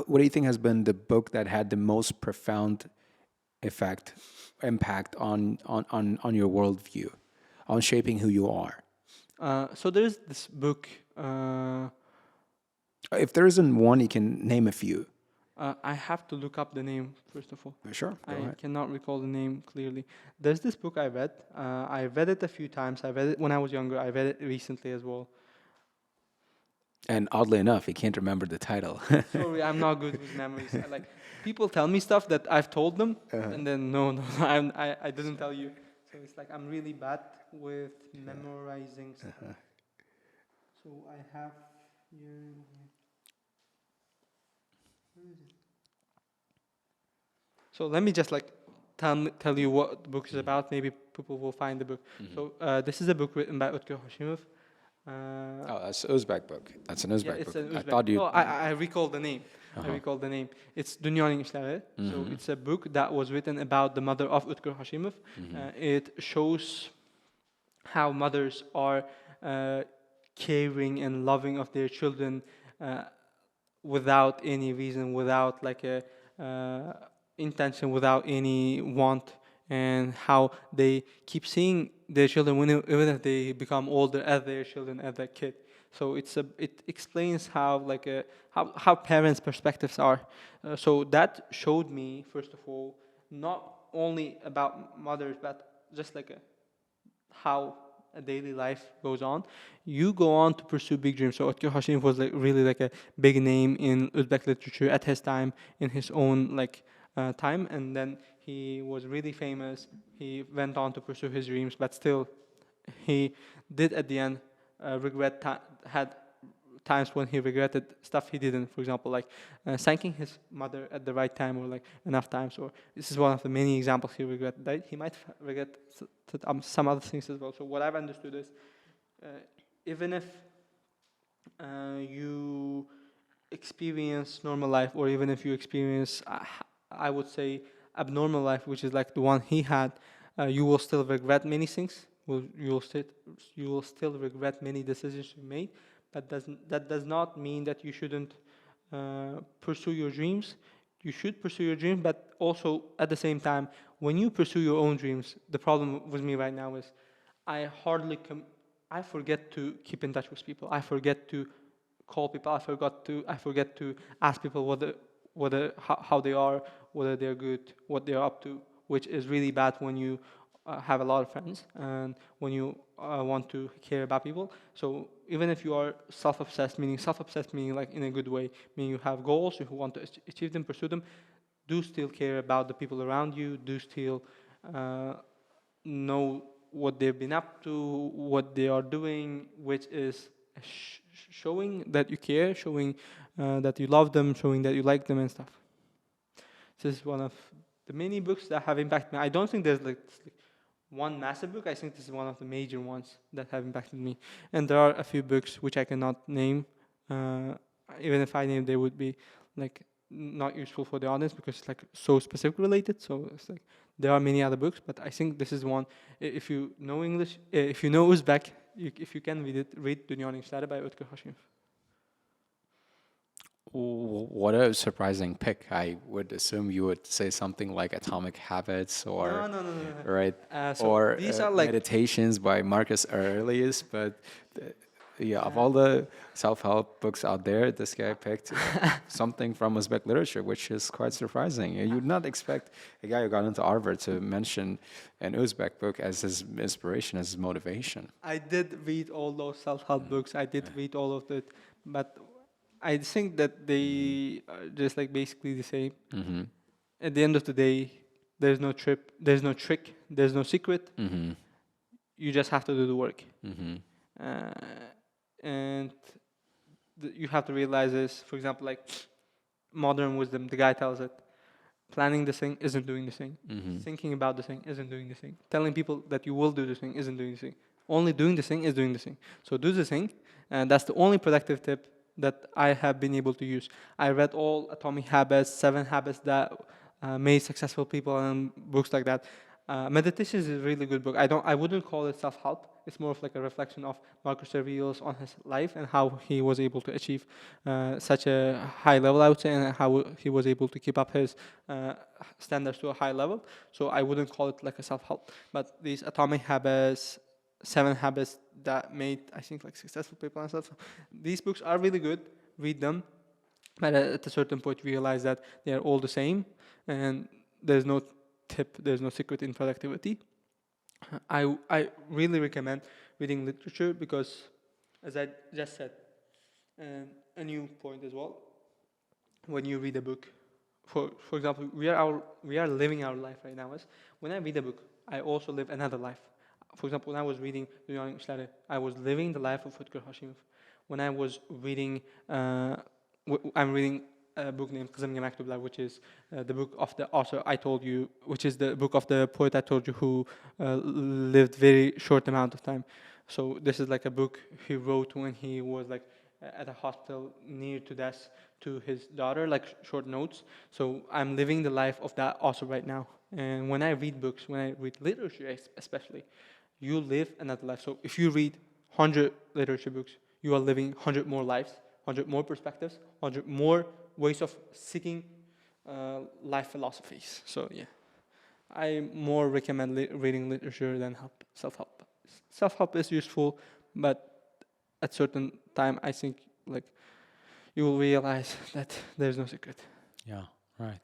what do you think has been the book that had the most profound effect, impact on your worldview, on shaping who you are? So there's this book. If there isn't one, you can name a few. I have to look up the name first of all. Sure, go I ahead. cannot recall the name clearly. There's this book I read. I read it a few times. I read it when I was younger. I read it recently as well. And oddly enough, he can't remember the title. Sorry, I'm not good with memories. Like people tell me stuff that I've told them, and then no, I didn't tell you. So it's like I'm really bad with memorizing stuff. So I have here. Where is it? So let me just like tell you what the book is about. Maybe people will find the book. So this is a book written by Utkur Hashimov. Oh, that's an Uzbek book. That's an Uzbek Yeah, it's book. an I Uzbek. thought you. Oh, I recall the name. I recall the name. It's Dünyanın İşleri. So it's a book that was written about the mother of Utkur Hashimov. It shows how mothers are caring and loving of their children without any reason, without like a intention, without any want, and how they keep seeing their children even if they become older as their children, as their kid. So it explains how like how parents' perspectives are. So that showed me first of all not only about mothers but just like how a daily life goes on. You go on to pursue big dreams. So Otkir Hashimov was like really like a big name in Uzbek literature at his time, in his own like time, and then he was really famous. He went on to pursue his dreams, but still, he did at the end had times when he regretted stuff he didn't. For example, like thanking his mother at the right time, or like enough times. Or this is one of the many examples he regretted. Right? He might regret some other things as well. So what I've understood is, even if you experience normal life, or even if you experience, I would say, abnormal life, which is like the one he had, you will still regret many things. You will still regret many decisions you made, but that does not mean that you shouldn't pursue your dreams. You should pursue your dreams, but also at the same time, when you pursue your own dreams, the problem with me right now is I forget to keep in touch with people. I forget to call people. I forget to ask people how they are, whether they're good, what they're up to, which is really bad when you have a lot of friends and when you want to care about people. So even if you are self-obsessed meaning like in a good way, meaning you have goals, you want to achieve them, pursue them, do still care about the people around you, do still know what they've been up to, what they are doing, which is showing that you care, showing that you love them, showing that you like them and stuff. This is one of the many books that have impacted me. I don't think there's like one massive book. I think this is one of the major ones that have impacted me. And there are a few books which I cannot name. Even if I name, they would be like not useful for the audience because it's like so specific related. So it's like there are many other books, but I think this is one. If you know English, if you know Uzbek, if you can read Dünyanın İşleri by Utkur Hashimov. What a surprising pick. I would assume you would say something like Atomic Habits or No. right, So or these are like Meditations by Marcus Aurelius. But yeah, of all the self-help books out there, this guy picked something from Uzbek literature, which is quite surprising. You would not expect a guy who got into Harvard to mention an Uzbek book as his inspiration, as his motivation. I did read all those self-help books. I did read all of it, but I think that they are just like basically the same. At the end of the day, there's no trick, there's no secret. You just have to do the work. And you have to realize this. For example, like modern wisdom, the guy tells it. Planning the thing isn't doing the thing. Thinking about the thing isn't doing the thing. Telling people that you will do the thing isn't doing the thing. Only doing the thing is doing the thing. So do the thing, and that's the only productive tip that I have been able to use. I read all Atomic Habits, 7 Habits that made successful people, and books like that. Meditation is a really good book. I wouldn't call it self-help. It's more of like a reflection of Marcus Aurelius on his life and how he was able to achieve such a high level, I would say, and how he was able to keep up his standards to a high level. So I wouldn't call it like a self-help, but these Atomic Habits, 7 Habits that made, I think, like successful people and stuff. These books are really good. Read them, but at a certain point, you realize that they are all the same, and there's no tip, there's no secret in productivity. I really recommend reading literature because, as I just said, a new point as well. When you read a book, for example, we are living our life right now. When I read a book, I also live another life. For example, when I was reading Dünyanın İşleri, I was living the life of Rutger Hashimov. When I was reading, I'm reading a book named Kızım Mektuplar, which is the book of the author I told you, which is the book of the poet I told you who lived very short amount of time. So this is like a book he wrote when he was like at a hospital near to death to his daughter, like short notes. So I'm living the life of that author right now. And when I read books, when I read literature especially, you live another life. So if you read 100 literature books, you are living 100 more lives, 100 more perspectives, 100 more ways of seeking life philosophies. So yeah, I more recommend reading literature than self-help. Self-help is useful, but at certain time, I think like you will realize that there's no secret. Yeah, right.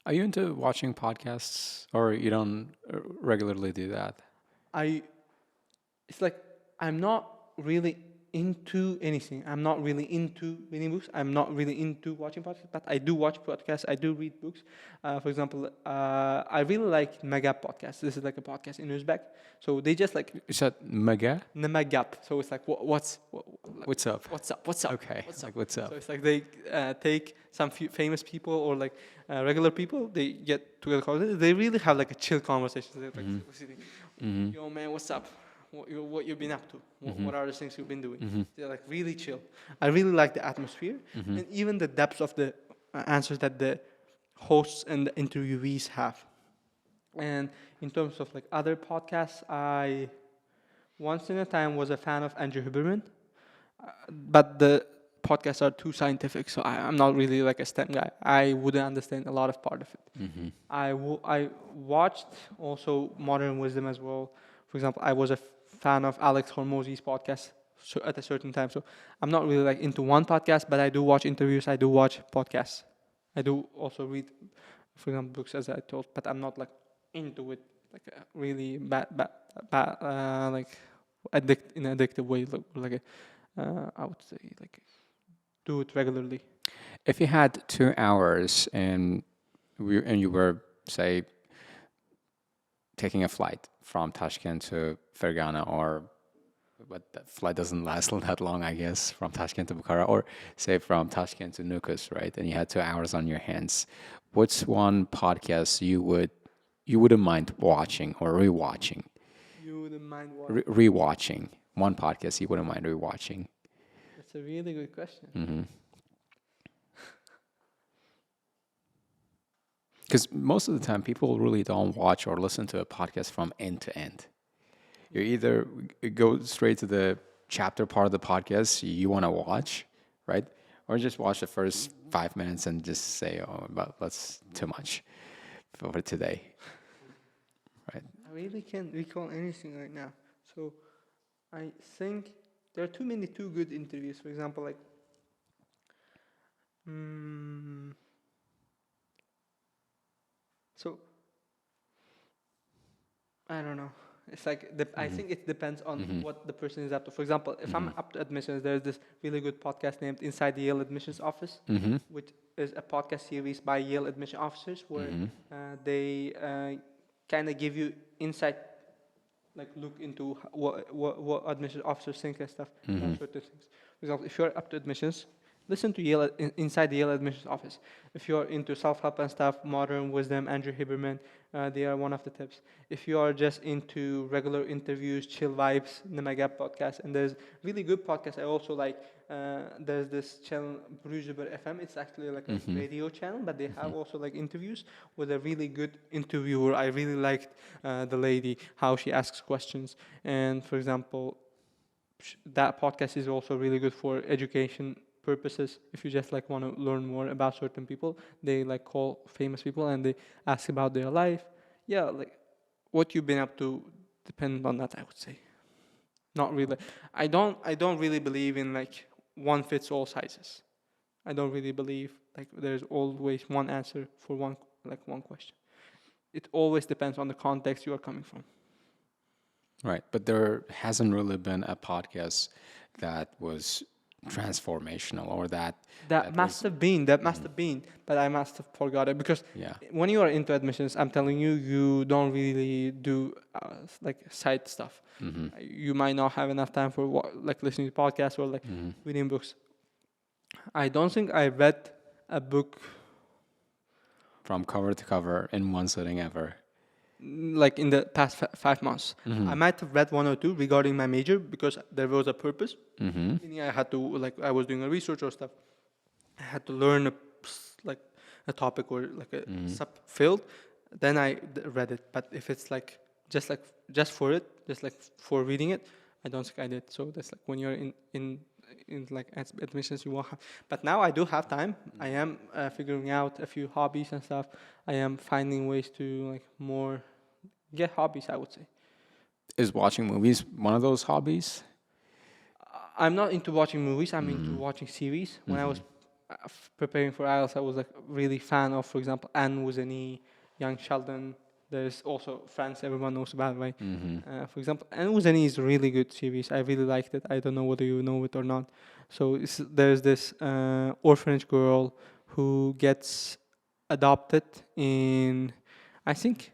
Are you into watching podcasts, or you don't regularly do that? It's like I'm not really into anything. I'm not really into reading books. I'm not really into watching podcasts, but I do watch podcasts. I do read books. For example, I really like Megap podcast. This is like a podcast in Uzbek. So they just like Is that mega? Megap. So it's like What's up? what's up? What's up? Okay, What's like up? what's up? So it's like they take some famous people or like regular people. They get together. They really have like a chill conversation. They're like sitting, yo man, what's up? What you've been up to? What are the things you've been doing? They're like really chill. I really like the atmosphere and even the depth of the answers that the hosts and the interviewees have. And in terms of like other podcasts, I once in a time was a fan of Andrew Huberman, but the podcasts are too scientific, so I'm not really like a STEM guy. I wouldn't understand a lot of part of it. I watched also Modern Wisdom as well. For example, I was a fan of Alex Hormozy's podcast at a certain time. So I'm not really like into one podcast, but I do watch interviews. I do watch podcasts. I do also read, for example, books as I told, but I'm not like into it like a really bad like in an addictive way. Like I would say like do it regularly. If you had 2 hours and you were, say, taking a flight from Tashkent to Fergana, but that flight doesn't last that long, I guess, from Tashkent to Bukhara, or say from Tashkent to Nukus, right? And you had 2 hours on your hands. What's one podcast you wouldn't mind watching or rewatching? You wouldn't mind watching? Rewatching one podcast you wouldn't mind rewatching. That's a really good question. Because most of the time, people really don't watch or listen to a podcast from end to end. You either go straight to the chapter part of the podcast you want to watch, right? Or just watch the first 5 minutes and just say, oh, but that's too much for today, right? I really can't recall anything right now. So I think there are too good interviews. For example, like so I don't know. It's like I think it depends on what the person is up to. For example, if I'm up to admissions, there's this really good podcast named Inside the Yale Admissions Office, which is a podcast series by Yale admission officers where they kind of give you insight, like look into what admission officers think and stuff, certain things. For example, if you're up to admissions, listen to inside the Yale admissions office. If you're into self-help and stuff, modern wisdom, Andrew Huberman, they are one of the tips. If you are just into regular interviews, chill vibes, the Magap podcast, and there's really good podcasts I also like. There's this channel, Brujuber FM. It's actually like a radio channel, but they have also like interviews with a really good interviewer. I really liked the lady, how she asks questions. And for example, that podcast is also really good for education purposes. If you just like want to learn more about certain people, they like call famous people and they ask about their life. Yeah, like what you've been up to depend on that, I would say. Not really. I don't really believe in like one fits all sizes. I don't really believe like there's always one answer for one question. It always depends on the context you are coming from. Right, but there hasn't really been a podcast that was transformational, or that must have been, but I must have forgot it, because when you are into admissions, I'm telling you, you don't really do like side stuff. You might not have enough time for like listening to podcasts or like reading books. I don't think I read a book from cover to cover in one sitting ever, like in the past 5 months. I might have read one or two regarding my major because there was a purpose. Meaning I had to, like, I was doing a research or stuff. I had to learn a topic or like a sub-field. Then I read it. But if it's just for reading it, I don't think I did. So that's like when you're in like admissions, you won't have. But now I do have time. I am figuring out a few hobbies and stuff. I am finding ways to like more get hobbies, I would say. Is watching movies one of those hobbies? I'm not into watching movies. I'm into watching series. When I was preparing for IELTS, I was like really fan of, for example, Anne with an E, Young Sheldon. There's also Friends, everyone knows about, right? For example, Anne with an E is a really good series. I really liked it. I don't know whether you know it or not. So there's this orphanage girl who gets adopted in, I think,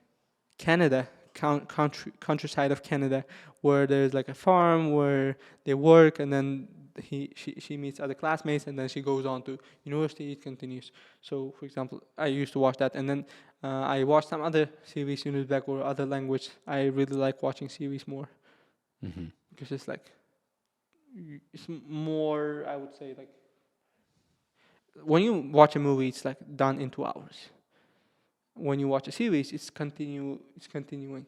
Canada, countryside of Canada, where there's like a farm where they work, and then she meets other classmates, and then she goes on to university. It continues. So, for example, I used to watch that, and then I watched some other series in Uzbek or other language. I really like watching series more because it's like it's more. I would say like when you watch a movie, it's like done in 2 hours. When you watch a series, it's continuing,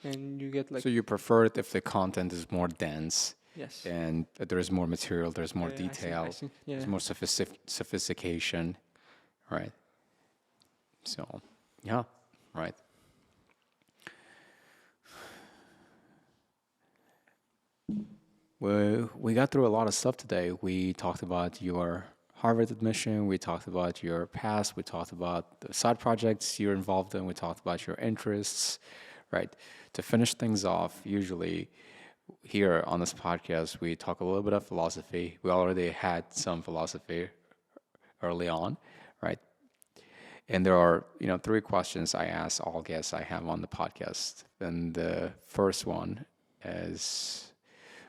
and you get like. So you prefer it if the content is more dense. Yes. And there is more material, there's more detail, I see. Yeah. there's more sophistication, right? So, yeah, right. We got through a lot of stuff today. We talked about your Harvard admission, we talked about your past, we talked about the side projects you're involved in, we talked about your interests, right? To finish things off, usually here on this podcast, we talk a little bit of philosophy. We already had some philosophy early on, right? And there are, 3 questions I ask all guests I have on the podcast. And the first one is,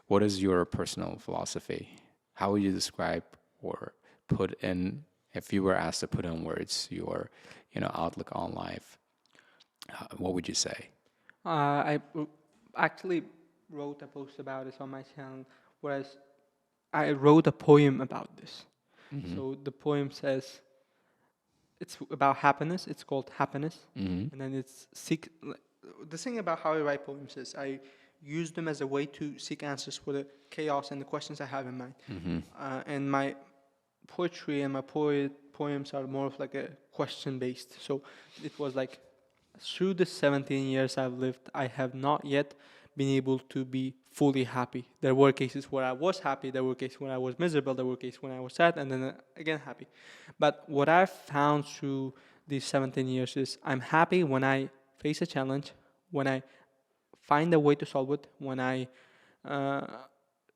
what is your personal philosophy? How would you describe or put in, if you were asked to put in words, your, outlook on life? What would you say? I actually wrote a post about this on my channel, whereas I wrote a poem about this. So the poem says it's about happiness. It's called Happiness, and then it's seek. The thing about how I write poems is I use them as a way to seek answers for the chaos and the questions I have in mind. And my poetry and my poems are more of like a question based. So it was like, through the 17 years I've lived, I have not yet been able to be fully happy. There were cases where I was happy, there were cases when I was miserable, there were cases when I was sad, and then again happy. But what I've found through these 17 years is I'm happy when I face a challenge, when I find a way to solve it, when I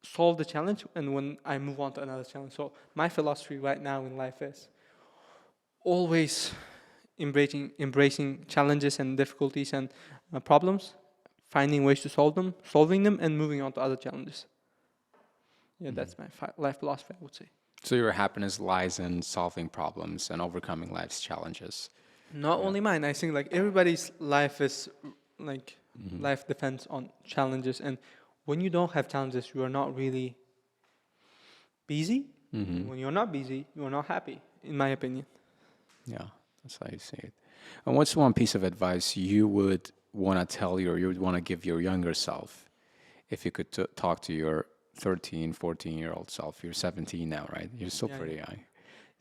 solve the challenge, and when I move on to another challenge. So my philosophy right now in life is always embracing challenges and difficulties and problems, finding ways to solve them, solving them, and moving on to other challenges. Yeah, that's my life philosophy, I would say. So your happiness lies in solving problems and overcoming life's challenges. Not Yeah. only mine. I think like everybody's life is like Mm-hmm. life depends on challenges, and when you don't have challenges, you are not really busy. Mm-hmm. And when you're not busy, you are not happy, in my opinion. Yeah, that's how you see it. And what's one piece of advice you would want to tell you or you would want to give your younger self if you could talk to your 13, 14-year-old self? You're 17 now, right? You're still Yeah, pretty yeah. young.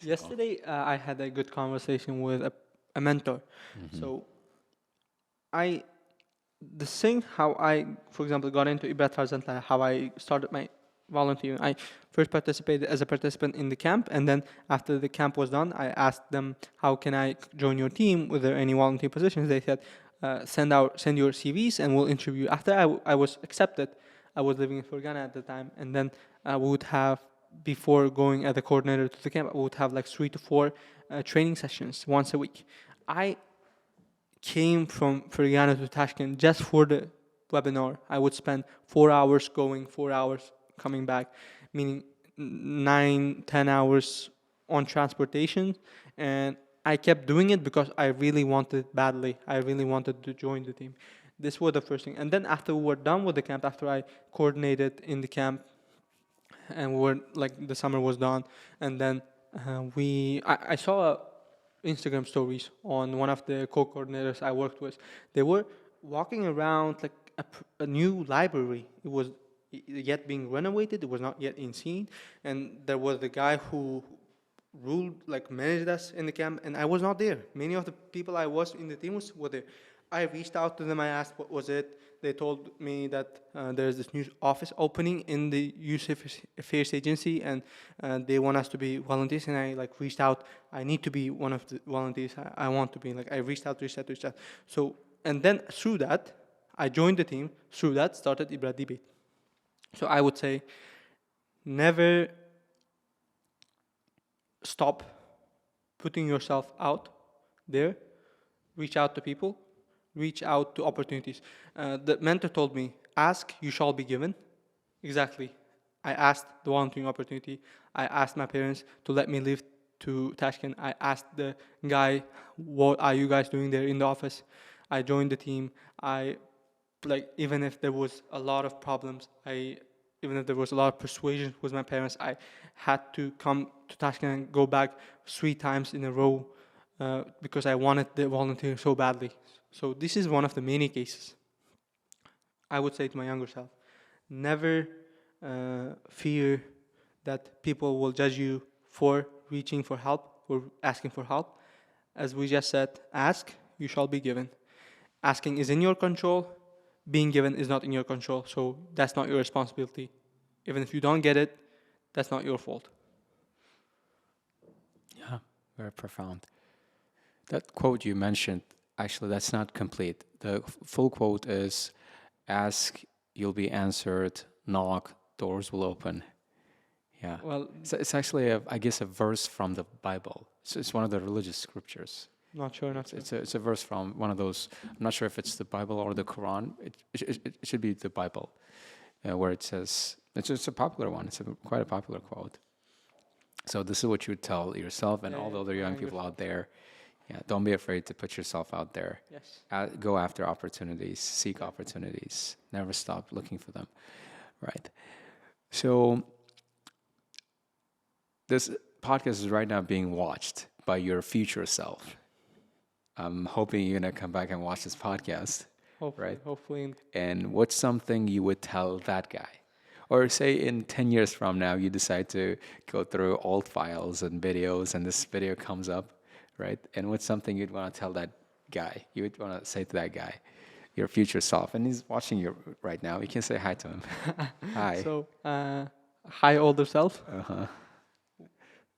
So, Yesterday, I had a good conversation with a mentor. mm-hmm. So I, the thing how I, for example, got into E47, how I started my volunteering. I first participated as a participant in the camp, and then after the camp was done, I asked them, "How can I join your team? Were there any volunteer positions?" They said, send your CVs, and we'll interview." After I was accepted, I was living in Fergana at the time, and then we would have, before going as a coordinator to the camp, we would have like 3 to 4 training sessions once a week. I came from Fergana to Tashkent just for the webinar. I would spend 4 hours going, 4 hours coming back, meaning 9, 10 hours on transportation. And I kept doing it because I really wanted badly. I really wanted to join the team. This was the first thing. And then after we were done with the camp, after I coordinated in the camp, and we were like the summer was done, and then I saw Instagram stories on one of the co-coordinators I worked with. They were walking around like a new library. It was yet being renovated. It was not yet in scene, and there was the guy who ruled, like managed us in the camp, and I was not there. Many of the people I was in the team were there. I reached out to them. I asked what was it. They told me that there's this new office opening in the Youth Affairs Agency, and they want us to be volunteers. And I like reached out. I need to be one of the volunteers. I want to be. Like I reached out. So and then through that, I joined the team. Through that, started Ibra Debate. So I would say, never stop putting yourself out there. Reach out to people. Reach out to opportunities. The mentor told me, ask, you shall be given. Exactly. I asked the volunteering opportunity. I asked my parents to let me live to Tashkent. I asked the guy, what are you guys doing there in the office? I joined the team. I, like, even if there was a lot of problems, even if there was a lot of persuasion with my parents, I had to come to Tashkent and go back 3 times in a row because I wanted the volunteer so badly. So this is one of the many cases. I would say to my younger self, never fear that people will judge you for reaching for help or asking for help. As we just said, ask, you shall be given. Asking is in your control. Being given is not in your control. So that's not your responsibility. Even if you don't get it, that's not your fault. Yeah, very profound. That quote you mentioned, actually, that's not complete. The full quote is, ask, you'll be answered, knock, doors will open. Yeah. Well, It's actually, I guess, a verse from the Bible. So it's one of the religious scriptures. not sure, not sure. It's a verse from one of those. I'm not sure if it's the Bible or the Quran. It should be the Bible, where it says, it's a popular one. It's quite a popular quote. So this is what you would tell yourself and all the other young people out there. Yeah, don't be afraid to put yourself out there. Yes. Go after opportunities, seek opportunities. Never stop looking for them. Right. So this podcast is right now being watched by your future self. I'm hoping you're gonna come back and watch this podcast. Hopefully, Right. hopefully. And what's something you would tell that guy? Or say in 10 years from now, you decide to go through old files and videos and this video comes up, right? And what's something you'd want to tell that guy? You would want to say to that guy, your future self. And he's watching you right now. You can say hi to him. Hi. So, hi, older self. Uh-huh.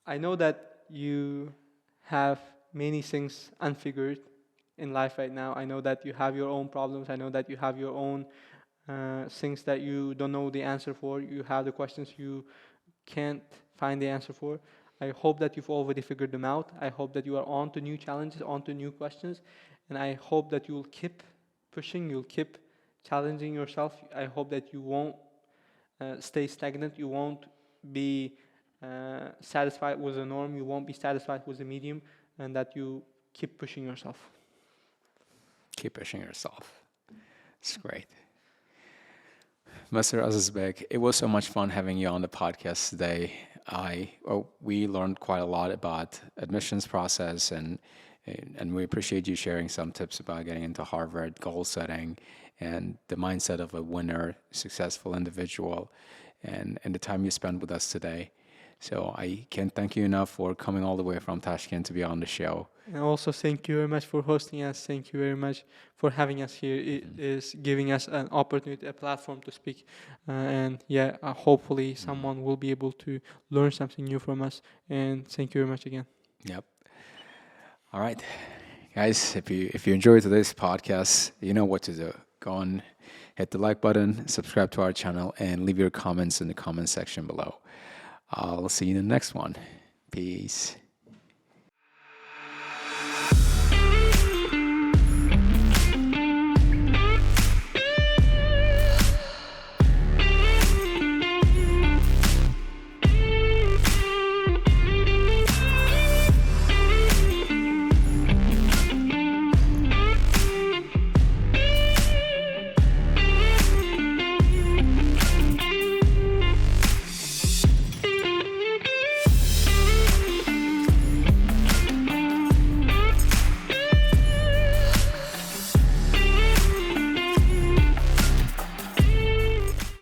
I know that you have many things unfigured in life right now. I know that you have your own problems. I know that you have your own things that you don't know the answer for. You have the questions you can't find the answer for. I hope that you've already figured them out. I hope that you are on to new challenges, on to new questions. And I hope that you'll keep pushing, you'll keep challenging yourself. I hope that you won't stay stagnant. You won't be satisfied with the norm, you won't be satisfied with the medium, and that you keep pushing yourself. Keep pushing yourself. It's great. Mr. Azizbek, it was so much fun having you on the podcast today. We learned quite a lot about admissions process, and we appreciate you sharing some tips about getting into Harvard, goal setting, and the mindset of a winner, successful individual, and the time you spent with us today. So I can't thank you enough for coming all the way from Tashkent to be on the show. And also, thank you very much for hosting us. Thank you very much for having us here. It is giving us an opportunity, a platform to speak. Hopefully someone will be able to learn something new from us. And thank you very much again. Yep. All right. Guys, if you enjoyed today's podcast, you know what to do. Go on, hit the like button, subscribe to our channel, and leave your comments in the comment section below. I'll see you in the next one. Peace.